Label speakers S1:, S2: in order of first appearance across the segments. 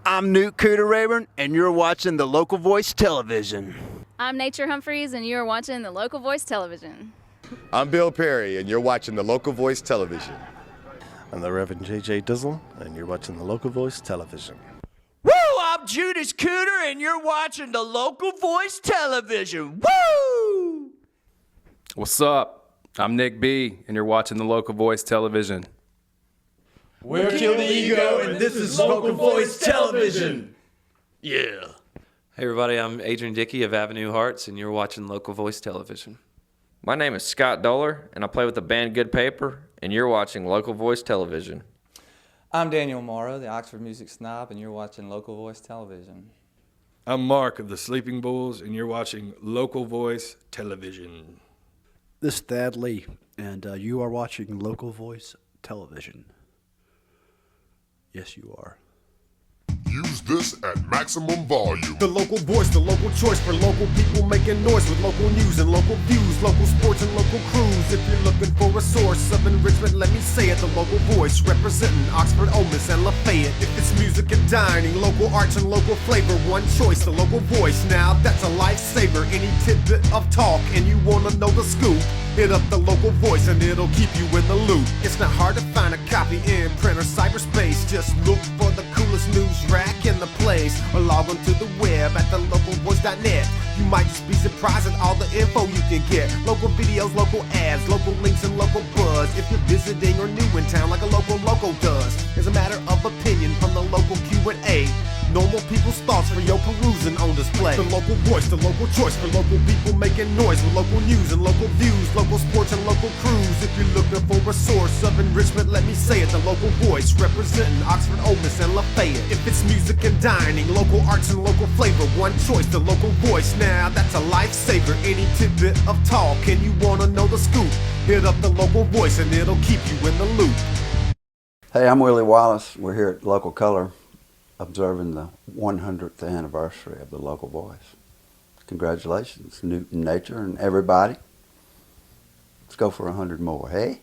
S1: I'm Newt Rayburn, and you're watching the Local Voice Television.
S2: I'm Nature Humphries, and you're watching the Local Voice Television.
S3: I'm Bill Perry, and you're watching the Local Voice Television.
S4: I'm the Reverend J.J. Dizzle, and you're watching the Local Voice Television.
S1: Woo! I'm Judas Cooter, and you're watching the Local Voice Television. Woo!
S5: What's up? I'm Nick B, and you're watching the Local Voice Television.
S1: We're Kill the Ego, and this is Local Voice Television. Yeah.
S6: Hey everybody, I'm Adrian Dickey of Avenue Hearts, and you're watching Local Voice Television.
S7: My name is Scott Doller, and I play with the band Good Paper, and you're watching Local Voice Television.
S8: I'm Daniel Morrow, the Oxford Music Snob, and you're watching Local Voice Television.
S9: I'm Mark of the Sleeping Bulls, and you're watching Local Voice Television.
S10: This is Thad Lee, and you are watching Local Voice Television. Yes, you are.
S11: Use this at maximum volume.
S12: The local voice, the local choice for local people making noise with local news and local views, local sports and local crews. If you're looking for a source of enrichment, let me say it. The local voice representing Oxford, Ole Miss, and Lafayette. If it's music and dining, local arts and local flavor, one choice, the local voice. Now that's a lifesaver. Any tidbit of talk and you wanna know the scoop, hit up the local voice and it'll keep you in the loop. It's not hard to find a copy in print or cyberspace. Just look for the coolest news rack in the place, or log on to the web at thelocalvoice.net. You might just be surprised at all the info you can get. Local videos, local ads, local links, and local buzz. If you're visiting or new in town like a local does, it's a matter of opinion from the local Q&A. Normal people's thoughts for your perusing on display. The local voice, the local choice for local people making noise with local news and local views, local sports and local crews. If you're looking for a source of enrichment, let me say it. The local voice representing Oxford, Ole Miss, and Lafayette. If it's music and dining, local arts and local flavor, one choice, the local voice. Now that's a lifesaver. Any tidbit of talk and you wanna know the scoop, hit up the local voice and it'll keep you in the loop.
S13: Hey, I'm Willie Wallace. We're here at Local Color observing the 100th anniversary of the Local Voice. Congratulations, Newt and Nature and everybody. Let's go for 100 more, hey?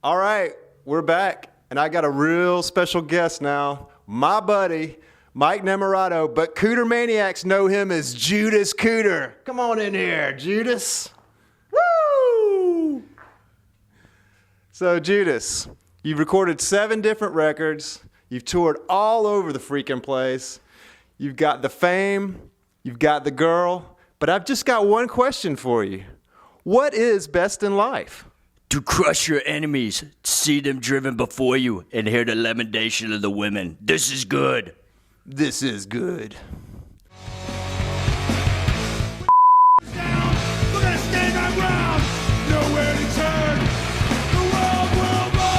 S14: All right, we're back, and I got a real special guest now. My buddy, Mike Nemerato, but Cooter Maniacs know him as Judas Cooter. Come on in here, Judas. Woo! So, Judas, you've recorded 7 different records. You've toured all over the freaking place. You've got the fame, you've got the girl, but I've just got one question for you. What is best in life?
S1: To crush your enemies, see them driven before you, and hear the lamentation of the women. This is good. This is good.
S12: We're gonna stand our ground, nowhere to turn. The world will burn.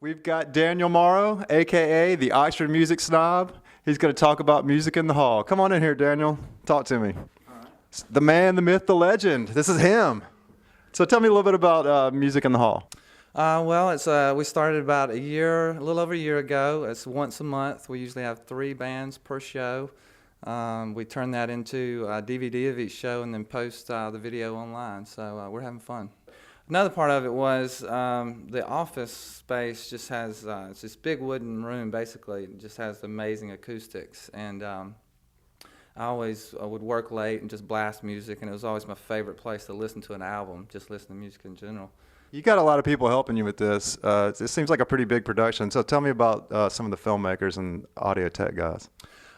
S14: We've got Daniel Morrow, a.k.a. the Oxford Music Snob. He's going to talk about music in the hall. Come on in here, Daniel. Talk to me. The man, the myth, the legend. This is him. So tell me a little bit about music in the hall.
S8: Well, we started about a little over a year ago. It's once a month. We usually have 3 bands per show. We turn that into a DVD of each show and then post the video online. So we're having fun. Another part of it was the office space just has it's this big wooden room, basically. It just has amazing acoustics. And I always would work late and just blast music, and it was always my favorite place to listen to an album, just listen to music in general.
S14: You got a lot of people helping you with this. It seems like a pretty big production. So tell me about some of the filmmakers and audio tech guys.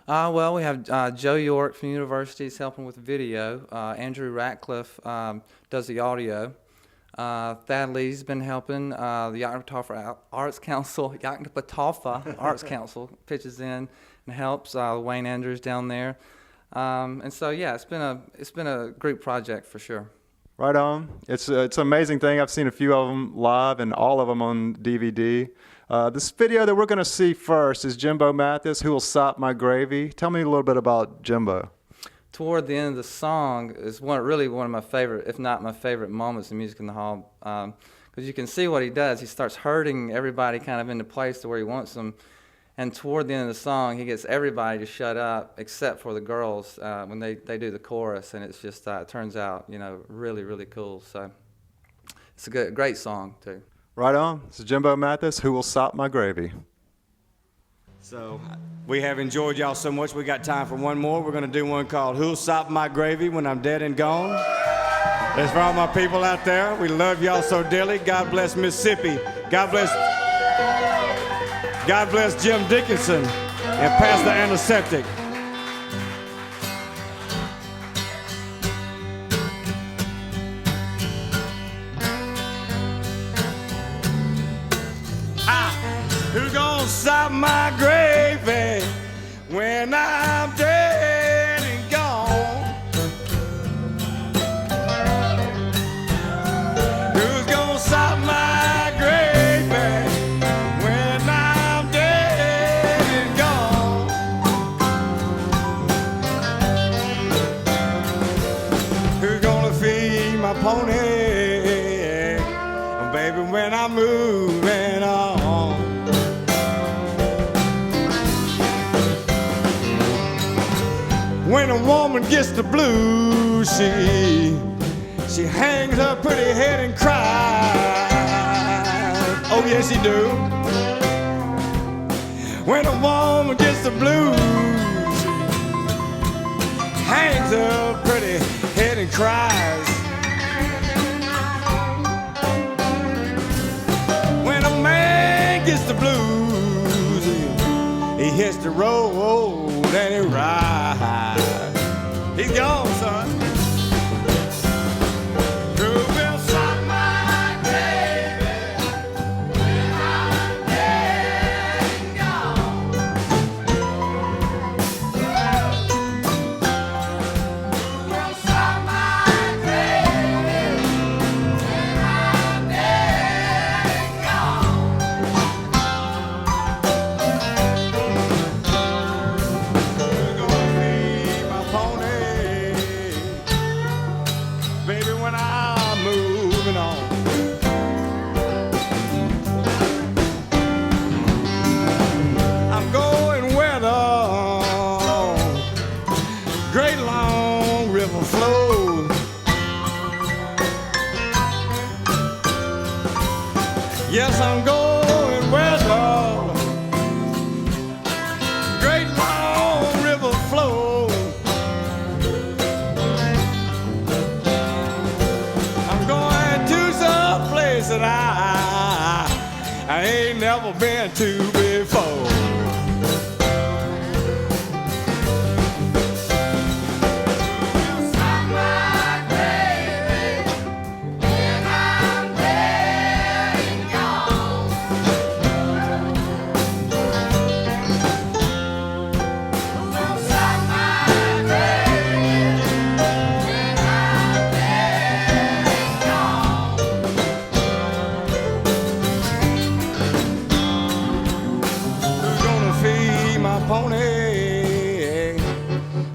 S8: Well, we have Joe York from university is helping with video. Andrew Ratcliffe does the audio. Thad Lee's been helping. The Yaknapatawpha Arts Council, Arts Council pitches in and helps. Wayne Andrews down there. And so, yeah, it's been a group project for sure.
S14: Right on. It's an amazing thing. I've seen a few of them live and all of them on DVD. This video that we're going to see first is Jimbo Mattis, Who Will Sop My Gravy. Tell me a little bit about Jimbo.
S8: Toward the end of the song is really one of my favorite, if not my favorite moments in Music in the Hall, because you can see what he does. He starts herding everybody kind of into place to where he wants them, and toward the end of the song, he gets everybody to shut up except for the girls when they do the chorus, and it's just it turns out really, really cool. So it's a great song too.
S14: Right on. This is Jimbo Mattis, Who Will Sop My Gravy.
S15: So we have enjoyed y'all so much. We got time for one more. We're going to do one called Who'll Sop My Gravy When I'm Dead and Gone. That's for all my people out there. We love y'all so dearly. God bless Mississippi. God bless Jim Dickinson and Pastor Antiseptic. Who's gonna sop my gravy when I'm dead and gone? Who's gonna sop my gravy when I'm dead and gone? Who's gonna feed my pony, baby, when I'm moving on? When a woman gets the blues, she hangs her pretty head and cries. Oh yes, she do. When a woman gets the blues, she hangs her pretty head and cries. When a man gets the blues, he hits the road and he rides. He's gone, son. Who will sop my gravy when I'm dead and gone? Who will sop my gravy when I'm dead and gone? Who's gonna feed my pony? Baby, when I'm moving on. I'm going where the great long river flows. Yes, I'm going where the great long river flows. That I ain't never been to before.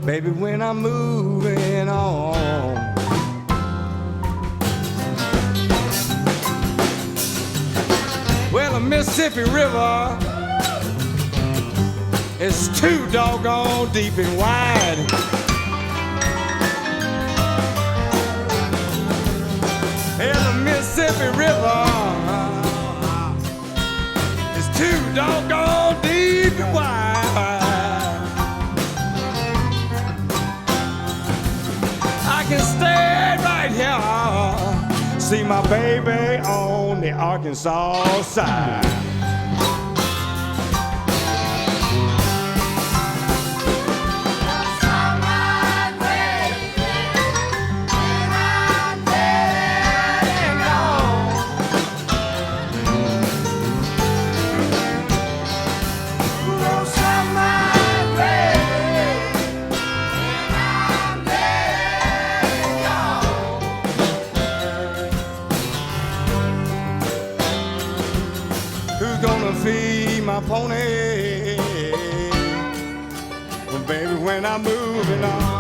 S15: baby, when I'm moving on. Well, the Mississippi River is too doggone deep and wide. Yeah, the Mississippi River is too doggone deep and wide. I can stay right here, see my baby on the Arkansas side. My pony, well, baby, when I'm moving on.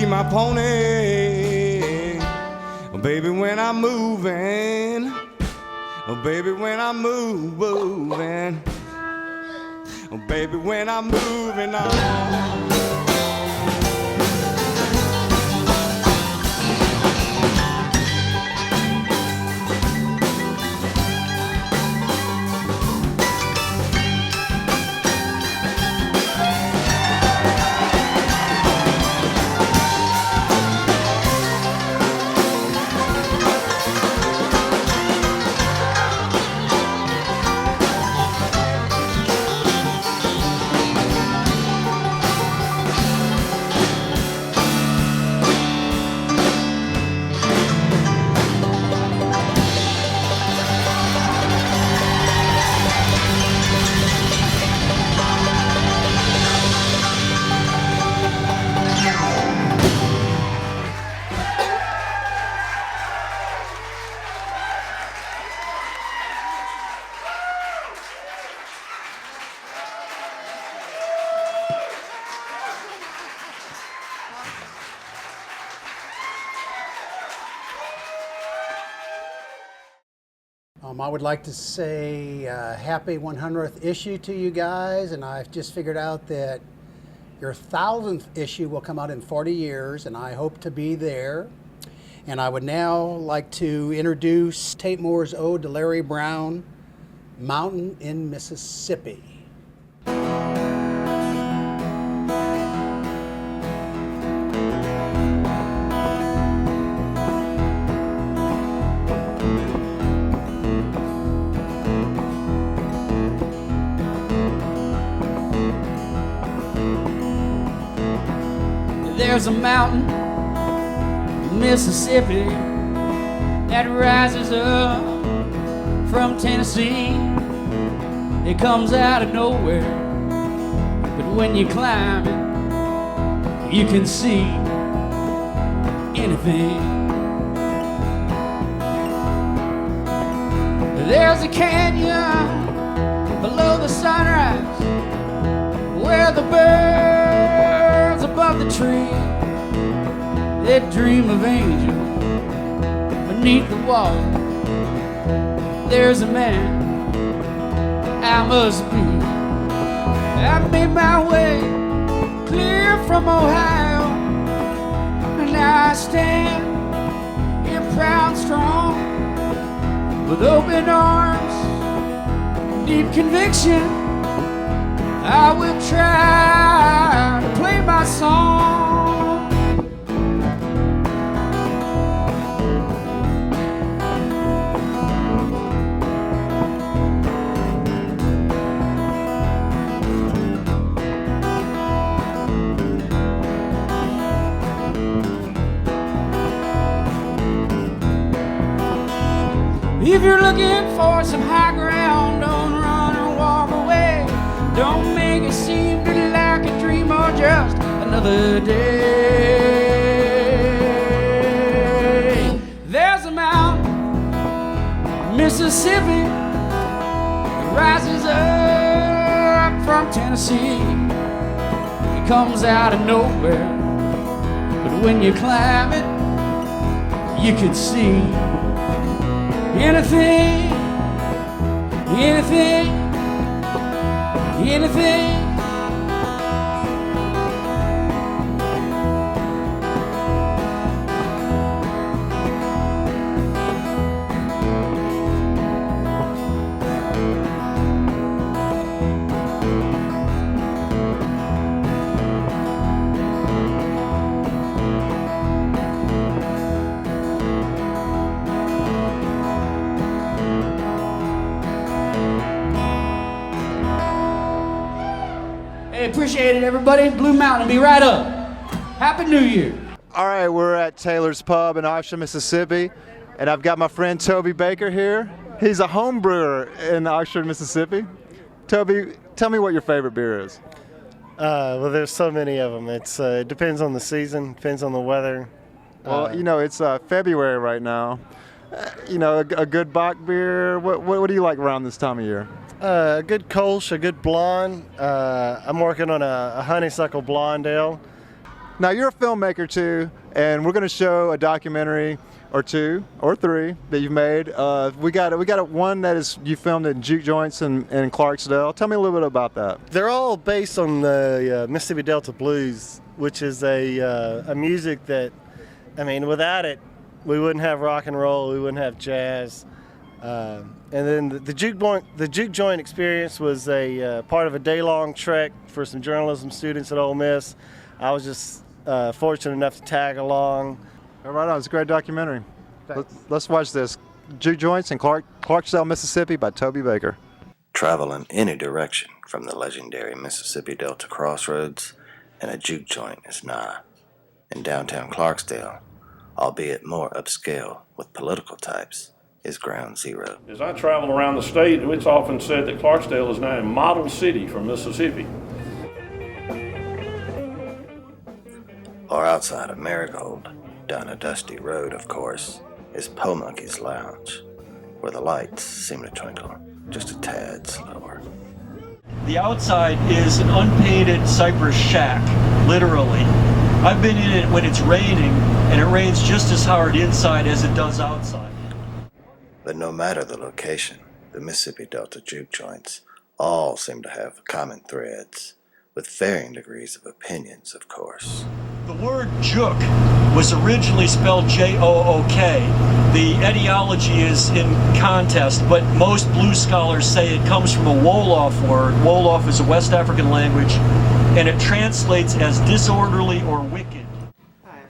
S15: My pony, oh, baby, when I'm moving, oh, baby, when I'm moving, oh, baby, when I'm moving on.
S10: I would like to say happy 100th issue to you guys, and I've just figured out that your 1000th issue will come out in 40 years, and I hope to be there. And I would now like to introduce Tate Moore's Ode to Larry Brown, Mountain in Mississippi.
S16: There's a mountain, Mississippi, that rises up from Tennessee. It comes out of nowhere, but when you climb it, you can see anything. There's a canyon below the sunrise where the birds above the tree, they dream of angels underneath the wall. There's a man I must be. I made my way clear from Ohio, and now I stand here proud and strong, with open arms, deep conviction. I will try to play my song. If you're looking for some high ground, don't run or walk away. Don't make it seem to like a dream or just another day. There's a mountain, Mississippi, that rises up from Tennessee. It comes out of nowhere, but when you climb it, you can see anything, anything, anything. Appreciate it, everybody. Blue Mountain, be right up. Happy New Year.
S14: All right, we're at Taylor's Pub in Oxford, Mississippi, and I've got my friend Tobie Baker here. He's a home brewer in Oxford, Mississippi. Tobie, tell me what your favorite beer is.
S4: Well, there's so many of them. It depends on the season, depends on the weather.
S14: Well, you know, it's February right now. You know, a good Bach beer. What do you like around this time of year?
S4: A good Kolsch, a good blonde. I'm working on a honeysuckle blonde ale.
S14: Now you're a filmmaker too, and we're going to show a documentary or two or three that you've made. We got one that is you filmed in Juke joints in Clarksdale. Tell me a little bit about that.
S4: They're all based on the Mississippi Delta blues, which is a music that, I mean, without it, we wouldn't have rock and roll, we wouldn't have jazz. And then the Juke joint experience was a part of a day-long trek for some journalism students at Ole Miss. I was just fortunate enough to tag along.
S14: All right, it's a great documentary. Let's watch this. Juke Joints in Clarksdale, Mississippi by Tobie Baker.
S17: Travel in any direction from the legendary Mississippi Delta crossroads, and a juke joint is nigh. In downtown Clarksdale, albeit more upscale with political types, is ground zero.
S18: As I travel around the state, it's often said that Clarksdale is now a model city for Mississippi.
S17: Or outside of Marigold, down a dusty road, of course, is Po Monkey's Lounge, where the lights seem to twinkle just a tad slower.
S19: The outside is an unpainted cypress shack, literally. I've been in it when it's raining, and it rains just as hard inside as it does outside.
S17: But no matter the location, the Mississippi Delta juke joints all seem to have common threads, with varying degrees of opinions, of course.
S19: The word juke was originally spelled J-O-O-K. The etiology is in contest, but most blues scholars say it comes from a Wolof word. Wolof is a West African language, and it translates as disorderly or wicked.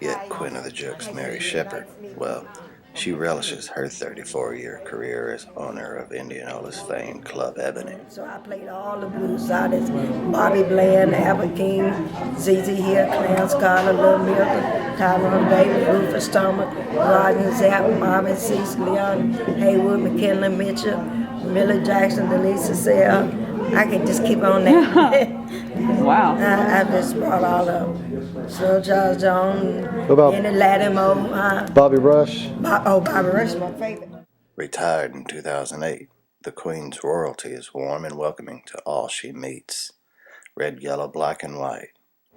S17: Yet Queen of the Jukes, Mary Shepherd, well, she relishes her 34-year career as owner of Indianola's famed Club Ebony.
S20: So I played all the blues artists, Bobby Bland, Albert King, ZZ Hill, Clarence Carter, Little Miracle, Tyrone Davis, Rufus Thomas, Rodney Zapp, Marvin Cease, Leon Haywood, McKinley Mitchell, Miller Jackson, Delisa Sell. I could just keep on that.
S21: Wow.
S20: I just brought all of them. Slow Charles Jones, Andy Lattimore.
S14: Bobby Rush.
S20: Bobby Rush, my favorite.
S17: Retired in 2008, the Queen's royalty is warm and welcoming to all she meets. Red, yellow, black, and white.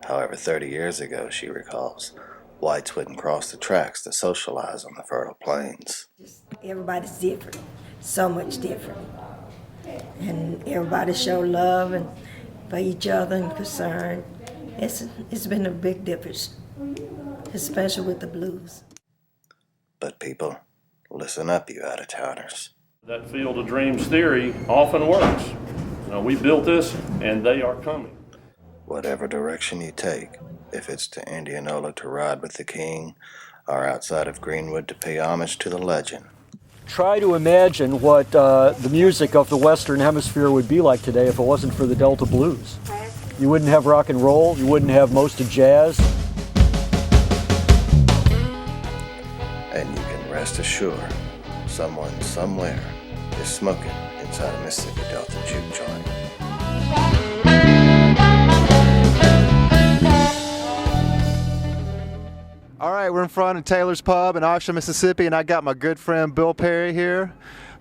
S17: However, 30 years ago, she recalls, Whites wouldn't cross the tracks to socialize on the fertile plains.
S20: Everybody's different, so much different. And everybody show love and for each other and concern. It's been a big difference, especially with the blues.
S17: But people, listen up, you out-of-towners.
S18: That field of dreams theory often works. We built this, and they are coming.
S17: Whatever direction you take, if it's to Indianola to ride with the king, or outside of Greenwood to pay homage to the legend.
S19: Try to imagine what the music of the Western Hemisphere would be like today if it wasn't for the Delta Blues. You wouldn't have rock and roll, you wouldn't have most of jazz.
S17: And you can rest assured, someone somewhere is smoking inside a Mississippi Delta juke joint.
S14: All right, we're in front of Taylor's Pub in Oxford, Mississippi, and I got my good friend Bill Perry here.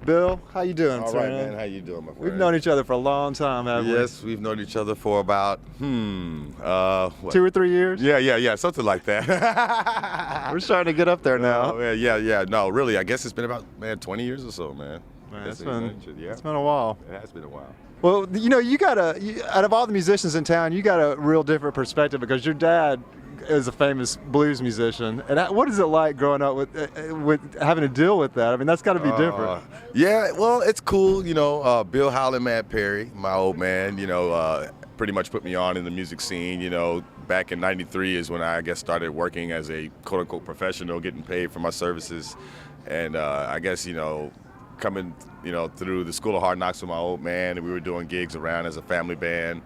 S14: Bill, how you doing,
S3: All
S14: sir?
S3: right, man. How you doing, my friend?
S14: We've known each other for a long time, haven't we?
S3: Yes, we've known each other for about, what?
S14: 2 or 3 years?
S3: Yeah, something like that.
S14: We're starting to get up there now.
S3: Oh, yeah. No, really, I guess it's been about, 20 years or so, man.
S14: It's been a while.
S3: It has been a while.
S14: Well, out of all the musicians in town, you got a real different perspective because your dad is a famous blues musician. And what is it like growing up with having to deal with that? I mean, that's got to be different.
S3: Yeah, well, it's cool. Bill Howland, Matt Perry, my old man, pretty much put me on in the music scene. Back in '93 is when I guess started working as a quote unquote professional, getting paid for my services. And I guess, coming, through the School of Hard Knocks with my old man, and we were doing gigs around as a family band.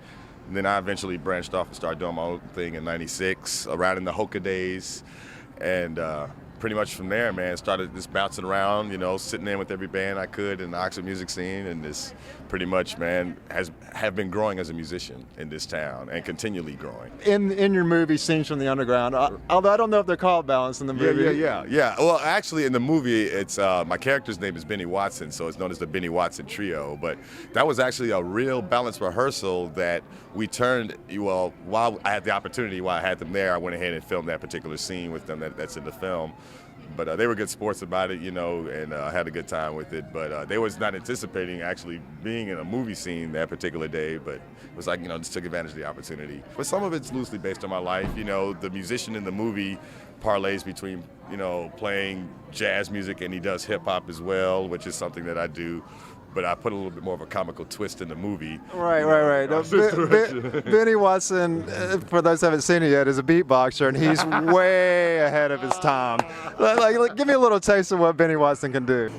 S3: And then I eventually branched off and started doing my own thing in '96, around in the Hoka days. And pretty much from there, man, started just bouncing around, sitting in with every band I could in the Oxford music scene. And this pretty much, man, have been growing as a musician in this town and continually growing.
S14: In your movie, Scenes from the Underground, although I don't know if they're called Balance in the movie.
S3: Yeah. Well, actually, in the movie, it's my character's name is Benny Watson, so it's known as the Benny Watson Trio. But that was actually a real balance rehearsal that we turned, while I had the opportunity, while I had them there, I went ahead and filmed that particular scene with them that's in the film. But they were good sports about it, and I had a good time with it. But they was not anticipating actually being in a movie scene that particular day, but it was like, just took advantage of the opportunity. But some of it's loosely based on my life. The musician in the movie parlays between, playing jazz music, and he does hip hop as well, which is something that I do. But I put a little bit more of a comical twist in the movie.
S14: Right. Benny Watson, for those who haven't seen it yet, is a beatboxer, and he's way ahead of his time. Like, give me a little taste of what Benny Watson can do.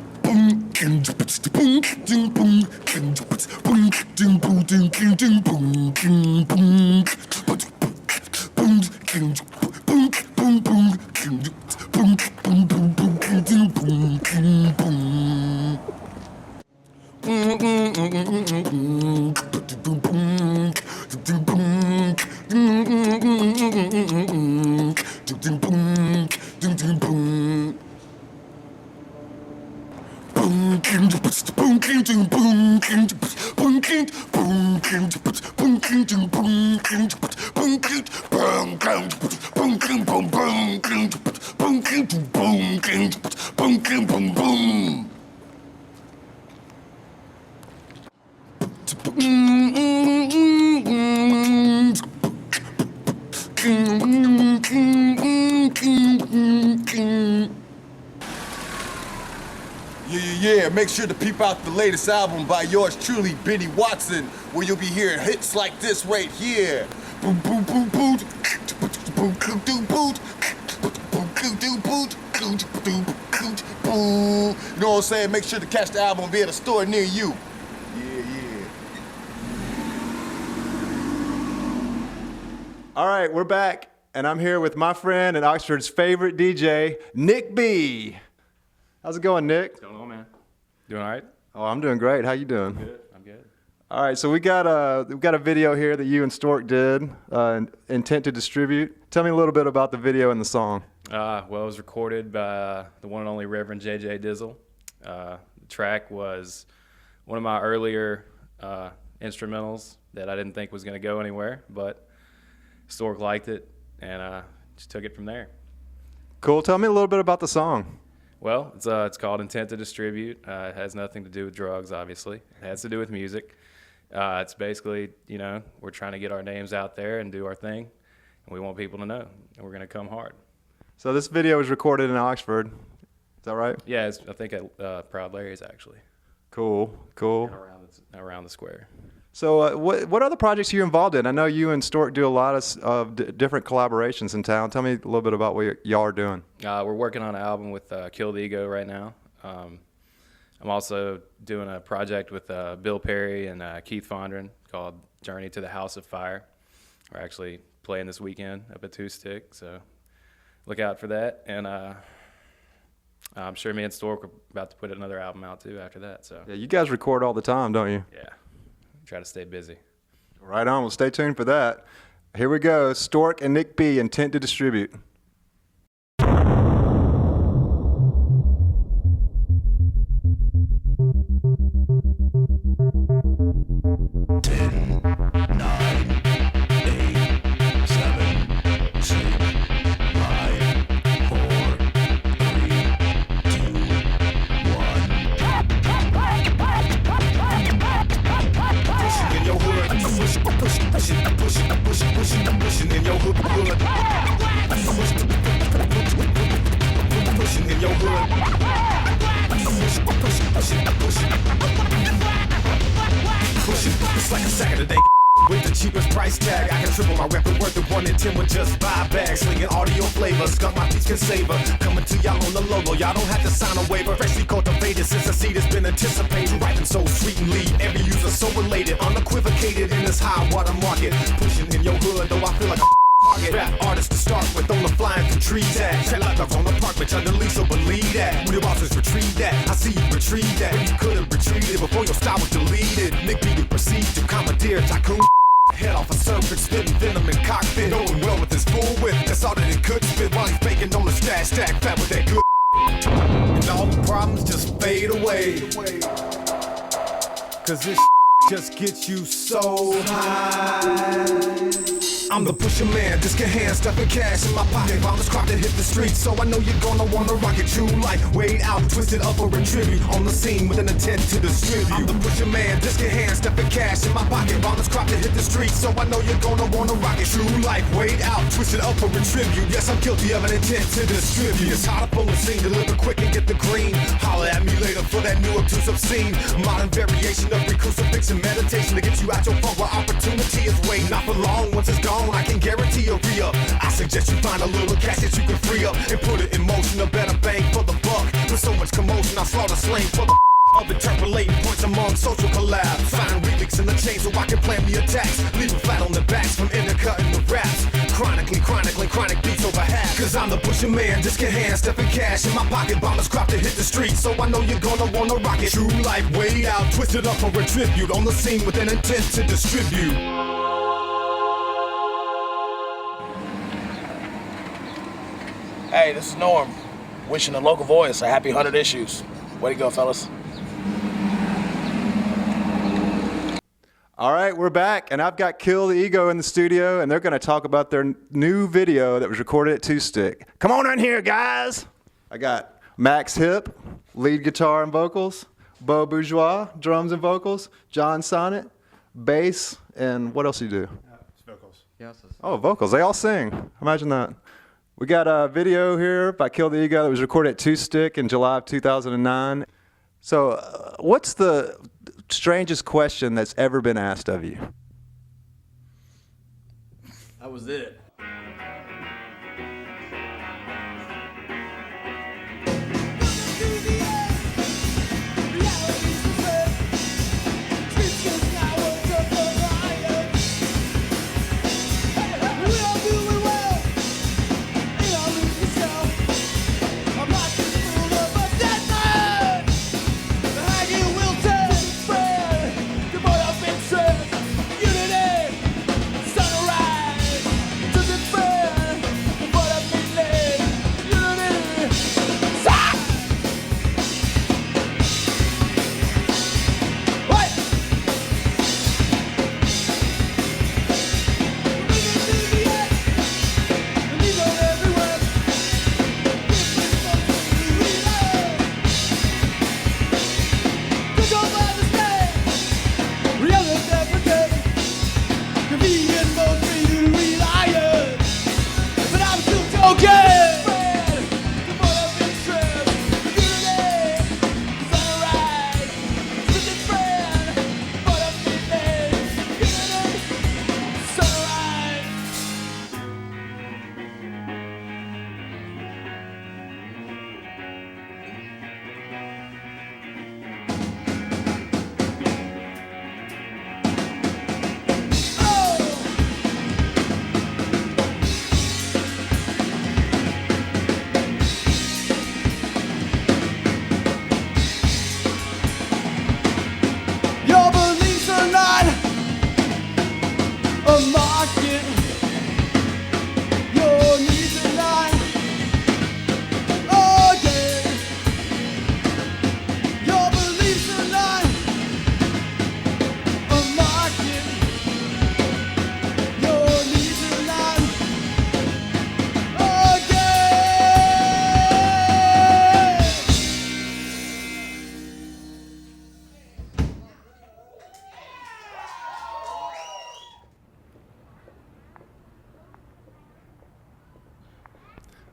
S3: Yeah, make sure to peep out the latest album by yours truly, Benny Watson, where you'll be hearing hits like this right here. Boom, boom, boom, boom. Boom, boom, boom, boom. You know what I'm saying? Make sure to catch the album and be at a store near you. Yeah.
S14: All right, we're back, and I'm here with my friend and Oxford's favorite DJ, Nick B. How's it going, Nick?
S5: What's going on, man? Doing all right?
S14: Oh, I'm doing great. How you doing?
S5: Good. I'm good.
S14: All right, so we've got a video here that you and Stork did, Intent to Distribute. Tell me a little bit about the video and the song.
S5: Well, it was recorded by the one and only Reverend J.J. Dizzle. The track was one of my earlier instrumentals that I didn't think was going to go anywhere, but Stork liked it, and just took it from there.
S14: Cool. Tell me a little bit about the song.
S5: Well, it's called Intent to Distribute. It has nothing to do with drugs, obviously. It has to do with music. It's basically, we're trying to get our names out there and do our thing, and we want people to know, and we're going to come hard.
S14: So this video was recorded in Oxford. Is that right?
S5: Yeah, I think at Proud Larry's, actually.
S14: Cool.
S5: Around the square.
S14: So what other projects are you involved in? I know you and Stork do a lot of different collaborations in town. Tell me a little bit about what y'all are doing.
S5: We're working on an album with Kill the Ego right now. I'm also doing a project with Bill Perry and Keith Fondren called Journey to the House of Fire. We're actually playing this weekend up at Two Stick, so look out for that. And I'm sure me and Stork are about to put another album out too after that. So
S14: yeah, you guys record all the time, don't you?
S5: Yeah, try to stay busy.
S14: Right on. Well, stay tuned for that. Here we go. Stork and Nick B, Intent to Distribute.
S12: Like a sack of the day with the cheapest price tag. I can triple my record worth of 1 in 10 with just 5 bags. Slinging audio flavor, skunk my piece can savor. Coming to y'all on the logo, y'all don't have to sign a waiver. Freshly cultivated since the seed has been anticipated. Ripen so sweet and lead, every user so related. Unequivocated in this high water market. Pushing in your hood, though I feel like a target. Rap artist to start with, on the flying through trees at. Check like I'm on the park, bitch, under lease, so believe that. When your bosses retrieve that, I see you retrieve that. When you could've retreated before your style was deleted. Nick B would proceed to commandeer tycoon. Head off a serpent, spitting venom in cockpit. Knowing well with his full whip, that's all that it could spit. While he's baking on the stash, stack fat with that good. And all the problems just fade away. Cause this just gets you so high. I'm the pusher man, disc in hand, stuffing cash in my pocket. Bombers crop to hit the streets, so I know you're gonna wanna rock it. True life, weighed out, twisted up or retribute. On the scene with an intent to distribute. I'm the pusher man, disc in hand, stuffing cash in my pocket. Bombers crop to hit the streets, so I know you're gonna wanna rock it. True life, weighed out, twisted up or retribute. Yes, I'm guilty of an intent to distribute. It's hard to pull the scene, deliver quick and get the green. Holler at me later for that new obtuse obscene. Modern variation of crucifix and meditation to get you out your funk where opportunity is waiting. Not for long, once it's gone, I can guarantee a re-up. I suggest you find a little cash that you can free up and put it in motion, a better bang for the buck. With so much commotion, I slaughter slain for the of interpolating points among social collabs. Find remix in the chain so I can plan the attacks. Leave them flat on the backs from intercutting the raps. Chronic beats over half. Cause I'm the pusher man, disc in hand, stuffing cash in my pocket. Bombers crop to hit the streets, so I know you're gonna wanna rock it. True life, weighed out, twisted up for retribute. On the scene with an intent to distribute.
S21: Hey, this is Norm. Wishing the local voice a happy 100 issues. Way to go, fellas.
S14: All right, we're back, and I've got Kill the Ego in the studio, and they're going to talk about their new video that was recorded at Two Stick. Come on in here, guys. I got Max Hip, lead guitar and vocals, Beau Bourgeois, drums and vocals, John Sonnet, bass, and what else do you do?
S8: Vocals. Yes.
S14: Oh, vocals. They all sing. Imagine that. We got a video here by Kill the Ego that was recorded at Two Stick in July of 2009. So what's the strangest question that's ever been asked of you?
S1: That was it.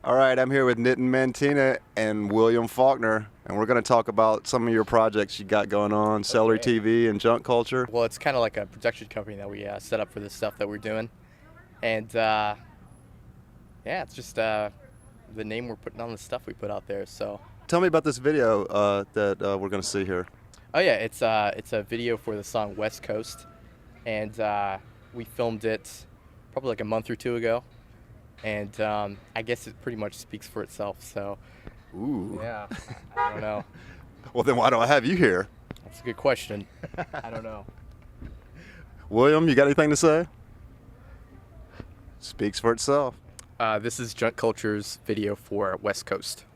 S14: All right, I'm here with Nitin Mantena and William Faulkner, and we're going to talk about some of your projects you got going on, Celery TV and Junk Culture.
S2: Well, it's kind of like a production company that we set up for this stuff that we're doing. And, yeah, it's just the name we're putting on the stuff we put out there, so.
S14: Tell me about this video that we're going to see here.
S2: Oh, yeah, it's a video for the song West Coast, and we filmed it probably like a month or two ago. And I guess it pretty much speaks for itself, so.
S14: Ooh.
S2: Yeah, I don't know.
S14: Well, then why do I have you here?
S2: That's a good question. I don't know.
S14: William, you got anything to say? Speaks for itself.
S2: This is Junk Culture's video for West Coast.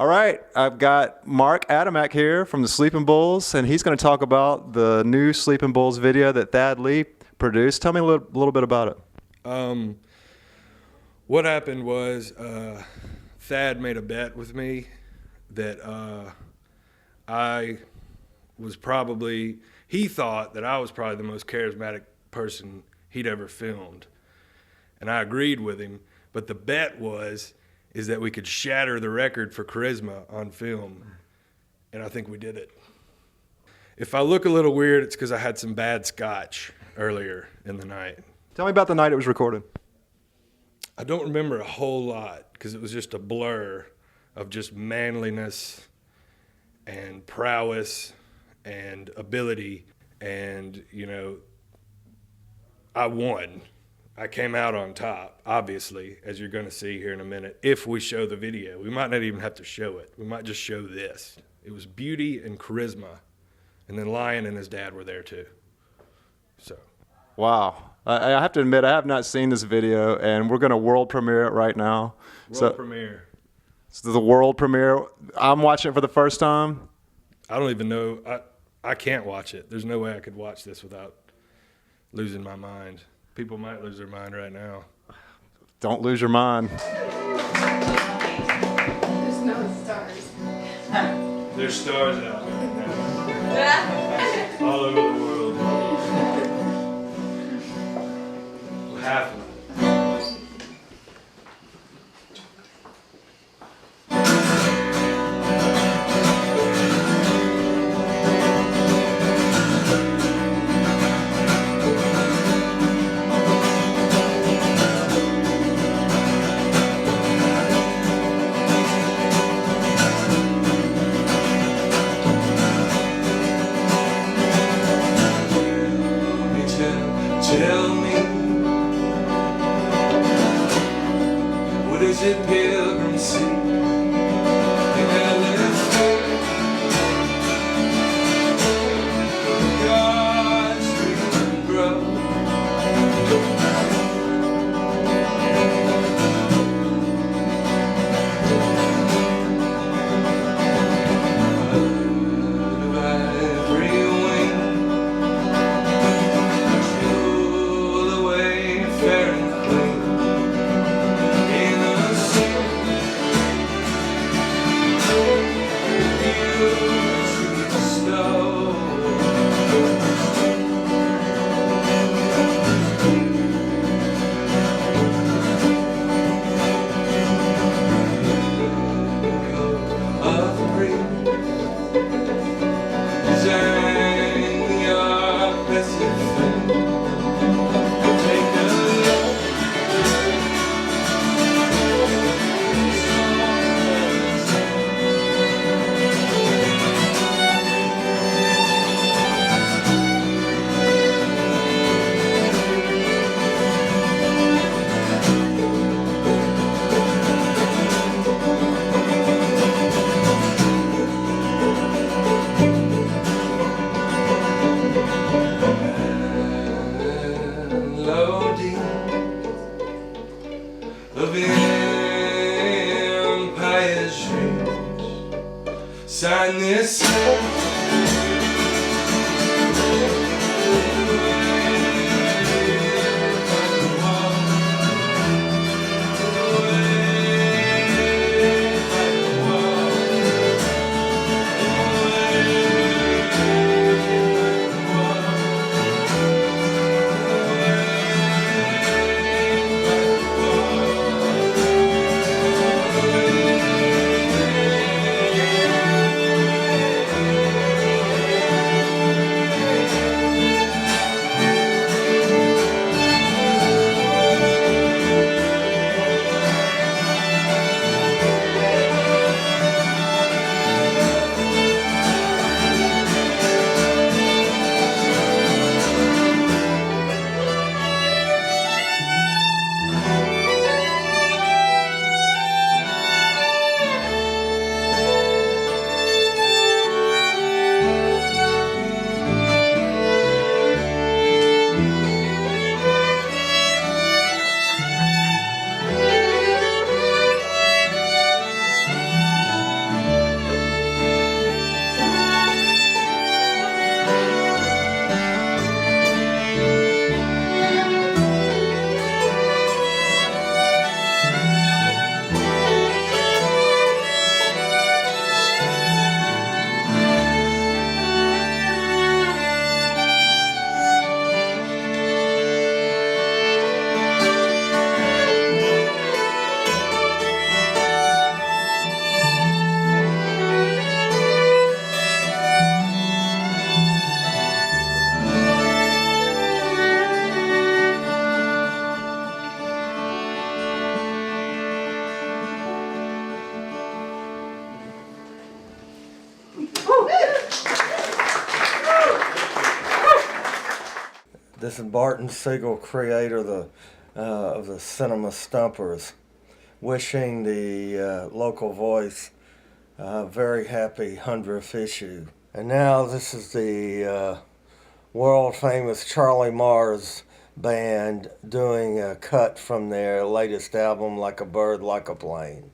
S14: All right, I've got Mark Adamak here from the Sleeping Bulls, and he's going to talk about the new Sleeping Bulls video that Thad Lee produced. Tell me a little bit about it.
S9: What happened was Thad made a bet with me that he thought that I was probably the most charismatic person he'd ever filmed. And I agreed with him, but the bet is that we could shatter the record for charisma on film, and I think we did it. If I look a little weird, it's because I had some bad scotch earlier in the night.
S14: Tell me about the night it was recorded.
S9: I don't remember a whole lot because it was just a blur of just manliness and prowess and ability, and, you know, I won. I came out on top, obviously, as you're going to see here in a minute, if we show the video. We might not even have to show it. We might just show this. It was beauty and charisma, and then Lion and his dad were there too. So.
S14: Wow. I have to admit, I have not seen this video, and we're going to world premiere it right now.
S9: World premiere.
S14: So the world premiere. I'm watching it for the first time.
S9: I don't even know. I can't watch it. There's no way I could watch this without losing my mind. People might lose their mind right now.
S14: Don't lose your mind.
S6: There's no stars.
S9: There's stars out there. All over the world. Half of them.
S6: Tell me, what is it pilgrim see in LSD? God's dream grow. About every wing, fair and clean, innocent, you to snow. Of the breeze, design your blessed friend. Of empire's dreams, sign this.
S4: This is Barton Siegel, creator of the Cinema Stumpers, wishing the local voice a very happy 100th issue. And now this is the world famous Charlie Mars band doing a cut from their latest album, Like a Bird, Like a Plane.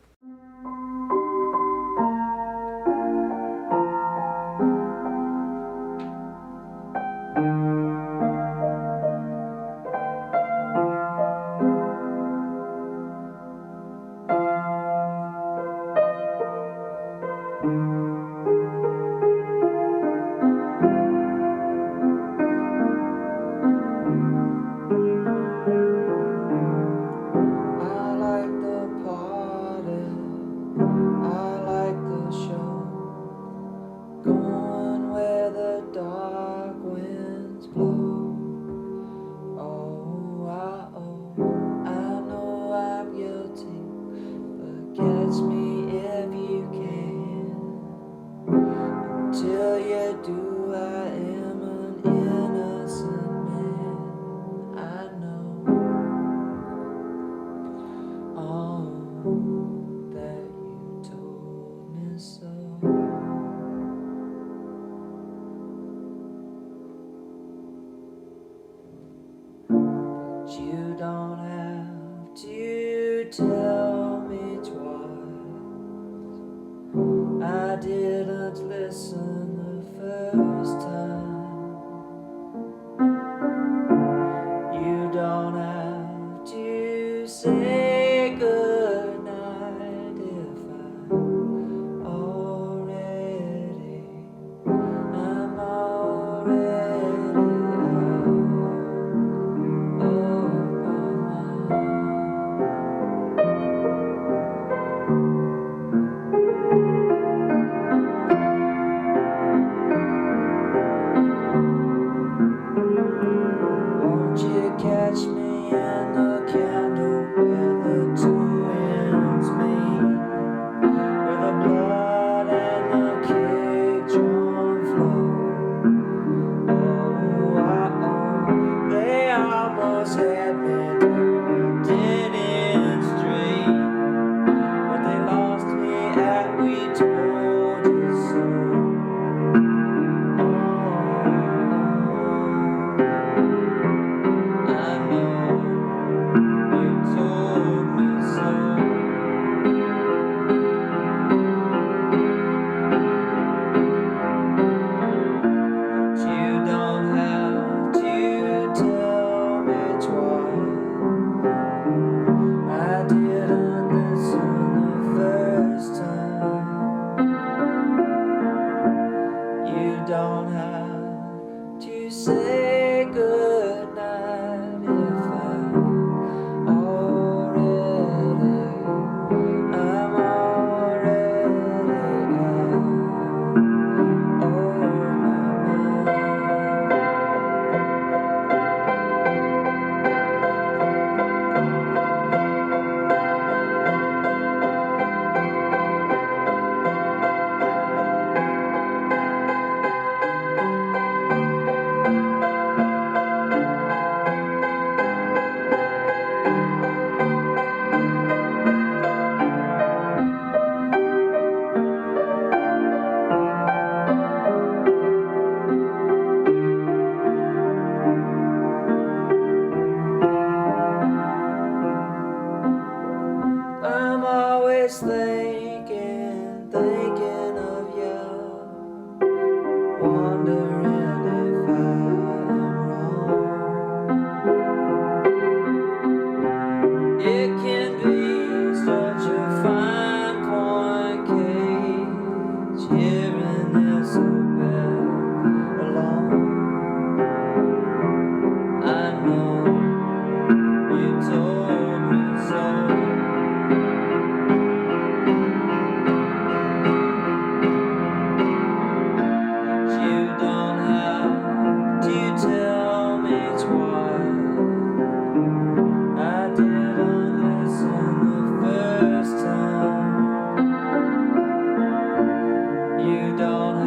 S7: You don't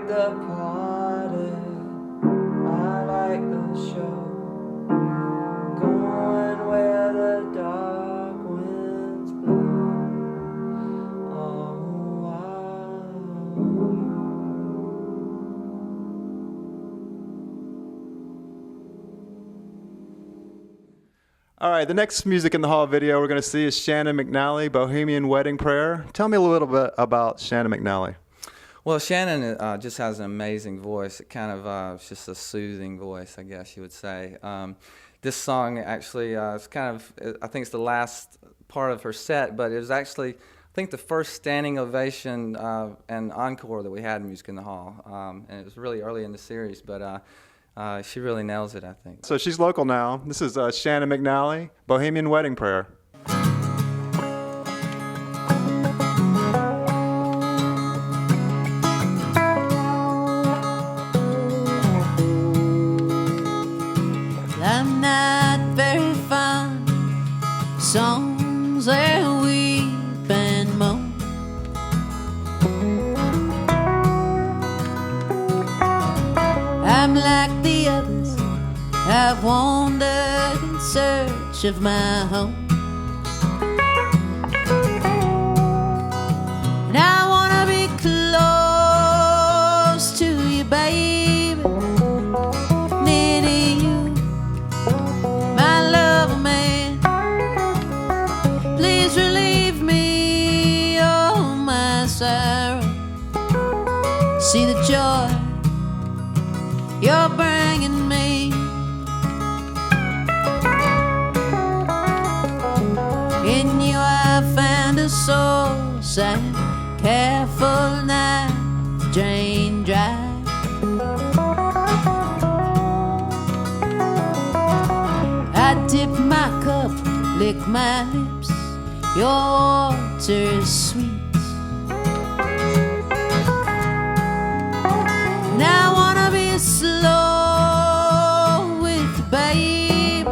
S8: like the party, I like the show, going where the dark winds blow. Oh,
S14: All right, the next Music in the Hall video we're going to see is Shannon McNally, Bohemian Wedding Prayer. Tell me a little bit about Shannon McNally.
S8: Well, Shannon just has an amazing voice. It kind of it's just a soothing voice, I guess you would say. This song actually is kind of, I think it's the last part of her set, but it was actually, I think, the first standing ovation and encore that we had in Music in the Hall. And it was really early in the series, but she really nails it, I think.
S14: So she's local now. This is Shannon McNally, Bohemian Wedding Prayer.
S7: I'm not very fond of songs that weep and moan. I'm like the others, I've wandered in search of my home. And I wanna be close to you, baby, near to you, my lover man. Please relieve me of my sorrow. See the joy you're bringing me. In you I found a source, I'm careful not to drain dry. I dip my cup, lick my lips, your water is sweet. And I wanna be slow with you, baby,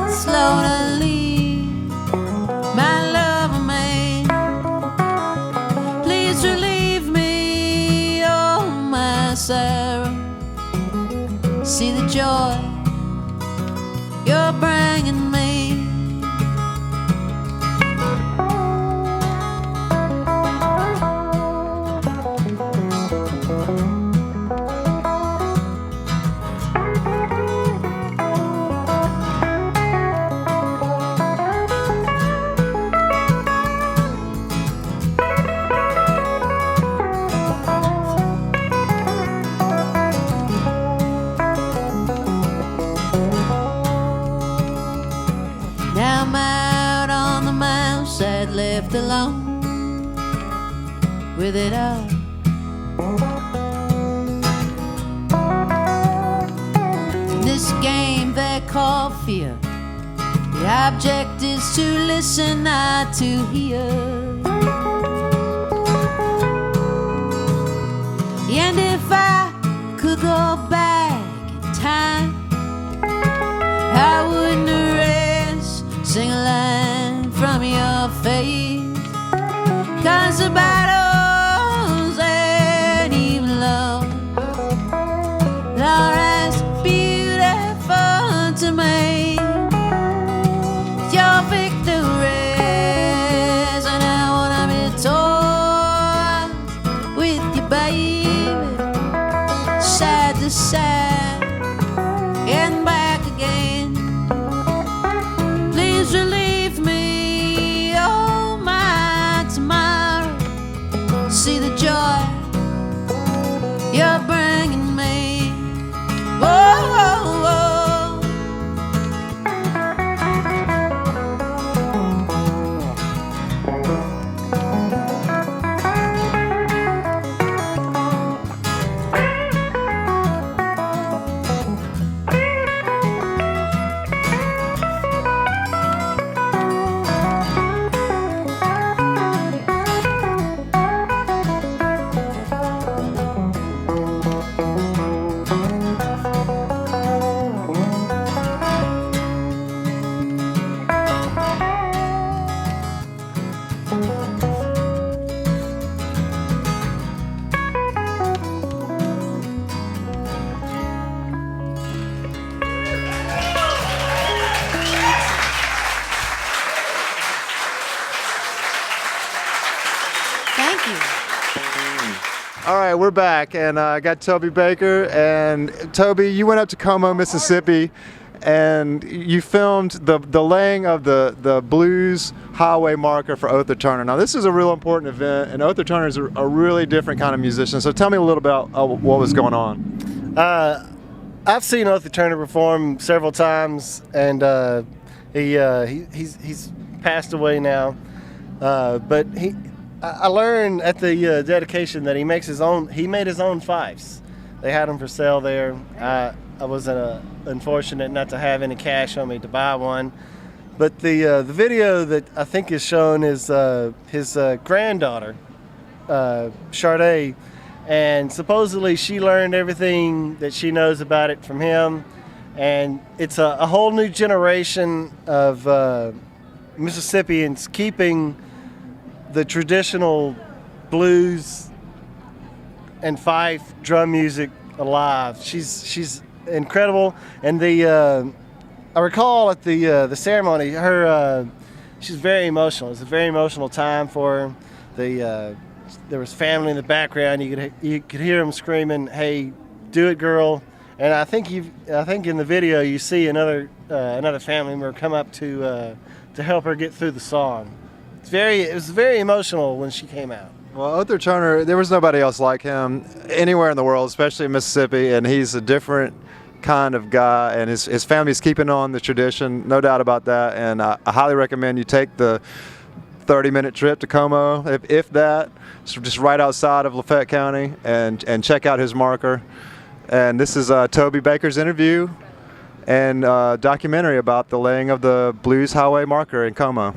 S7: slow to leave, my lover man. Please relieve me of my sorrow. See the joy you're bringing me. Now I'm out on the mountainside, left alone with it all. In this game they call fear, the object is to listen, not to hear. And if I could go back in time, I wouldn't rest, sing a line from your face. 'Cause the battles ain't even love, Lord, that's beautiful to me. Your victories, and I wanna be torn with you, baby, side to side and back again. Please relieve me, oh my tomorrow. See the joy you're bringing me. Oh, oh, oh.
S14: right, we're back, and I got Tobie Baker. And Tobie, you went up to Como, Mississippi, and you filmed the laying of the blues highway marker for Otha Turner. Now, this is a real important event, and Otha Turner is a really different kind of musician. So tell me a little about what was going on.
S4: I've seen Otha Turner perform several times, and he's passed away now. But I learned at the dedication that he made his own fifes. They had them for sale there. I was unfortunate not to have any cash on me to buy one. But the video that I think is shown is his granddaughter, Sade, and supposedly she learned everything that she knows about it from him. And it's a whole new generation of Mississippians keeping the traditional blues and fife drum music alive. She's incredible, and I recall at the ceremony, she's very emotional. It's a very emotional time for her. There was family in the background. You could hear them screaming, "Hey, do it, girl!" And I think in the video you see another family member come up to help her get through the song. It was very emotional when she came out.
S14: Well, Otha Turner, there was nobody else like him anywhere in the world, especially in Mississippi, and he's a different kind of guy, and his family's keeping on the tradition, no doubt about that. And I highly recommend you take the 30-minute trip to Como, if that, just right outside of Lafayette County, and check out his marker. And this is Tobie Baker's interview and documentary about the laying of the Blues Highway marker in Como.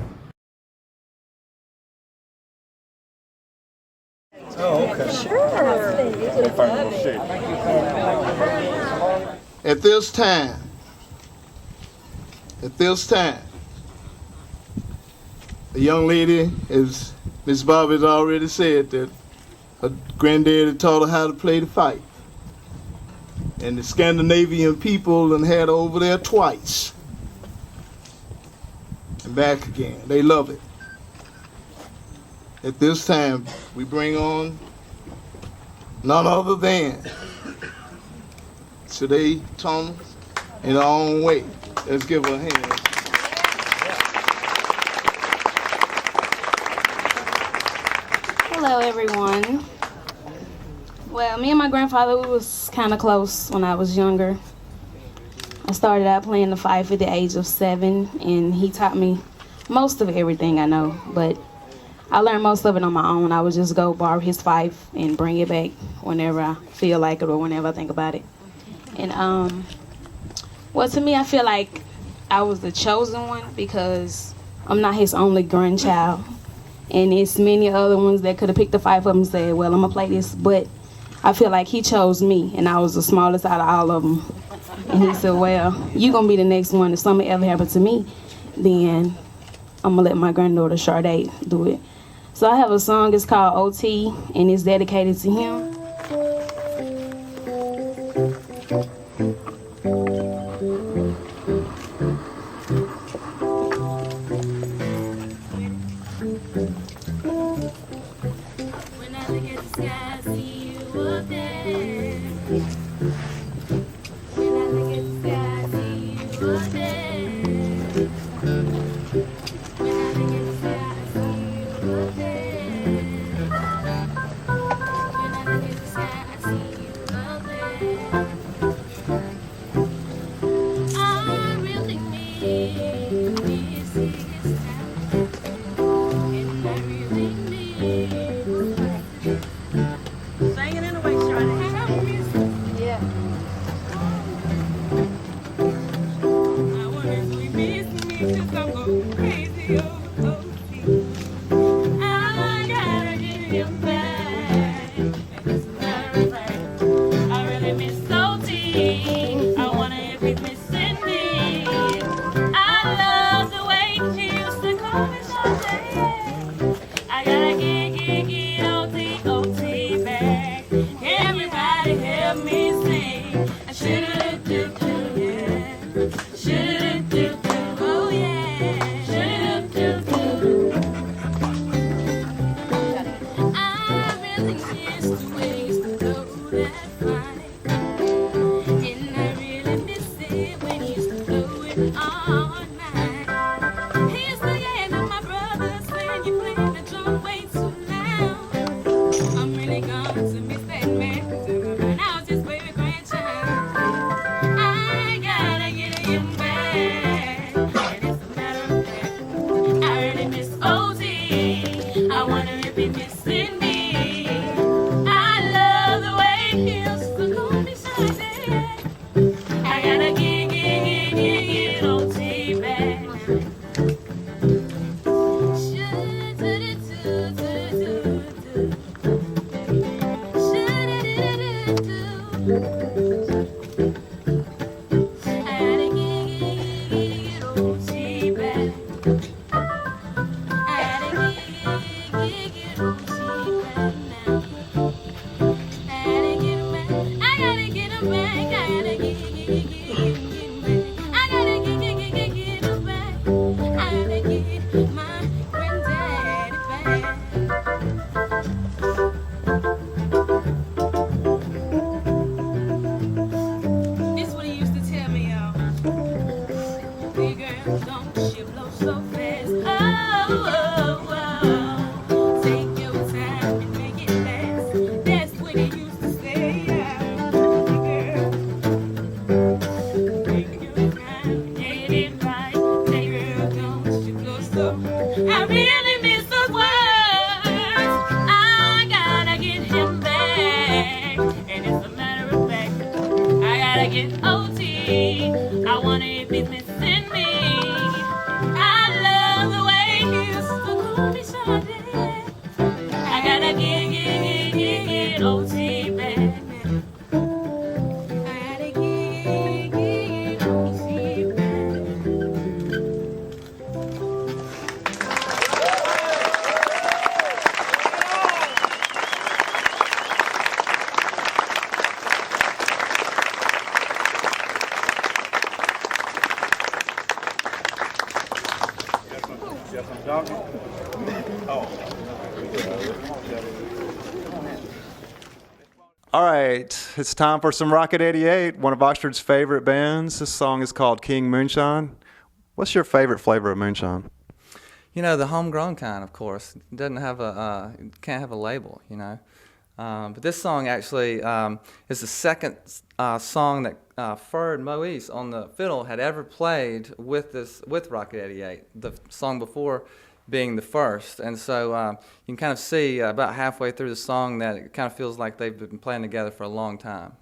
S11: Oh, okay. Sure.
S22: At this time, a young lady, as Miss Bobby's already said, that her granddaddy taught her how to play the fife. And the Scandinavian people done had her over there twice. And back again. They love it. At this time, we bring on none other than Sade Thomas in her own way. Let's give her a hand.
S23: Hello, everyone. Well, me and my grandfather, we was kind of close when I was younger. I started out playing the fife at the age of 7, and he taught me most of everything I know, but I learned most of it on my own. I would just go borrow his fife and bring it back whenever I feel like it or whenever I think about it. And well, to me, I feel like I was the chosen one because I'm not his only grandchild. And it's many other ones that could have picked the fife up and said, well, I'm gonna play this, but I feel like he chose me, and I was the smallest out of all of them. And he said, well, you're gonna be the next one. If something ever happened to me, then I'm gonna let my granddaughter Sade do it. So I have a song, it's called OT, and it's dedicated to him.
S24: When I look at the sky, I see you up there. When I look at the sky, I see you up there. When I look at the sky, I see you up there. When I look at the sky, I see you up there. I really mean this is time, and I really mean. Sing it in a way, Charlotte. Yeah.
S14: All right, it's time for some Rocket 88, one of Oxford's favorite bands. This song is called King Moonshine. What's your favorite flavor of moonshine?
S8: You know, the homegrown kind, of course. It doesn't have can't have a label, you know. But this song actually is the second song that Ferd Moise on the fiddle had ever played with Rocket 88. The song before being the first, and so you can kind of see about halfway through the song that it kind of feels like they've been playing together for a long time.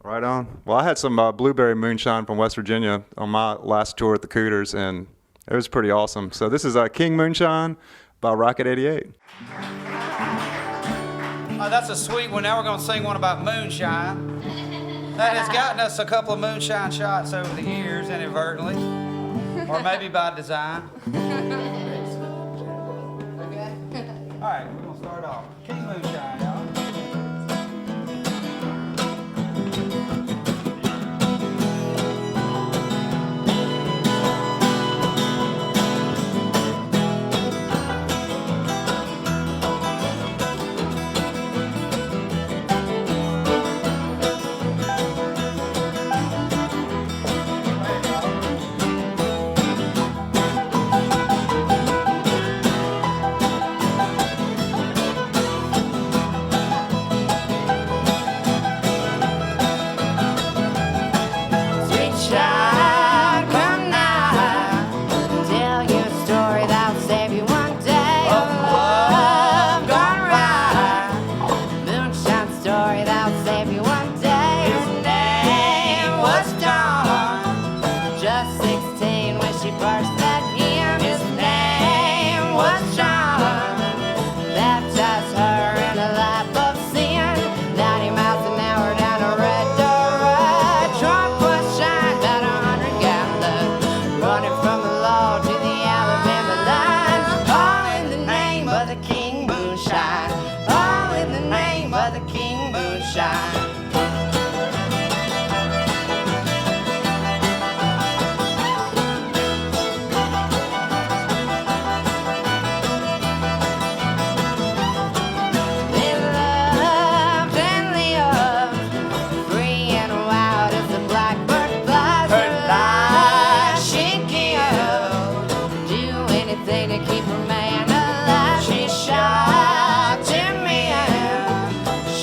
S14: Right on. Well, I had some blueberry moonshine from West Virginia on my last tour at the Cooters, and it was pretty awesome. So this is King Moonshine by Rocket 88.
S10: That's a sweet one. Now we're going to sing one about moonshine. That has gotten us a couple of moonshine shots over the years, inadvertently, or maybe by design. All right, we're going to start off. King Moonshine, y'all.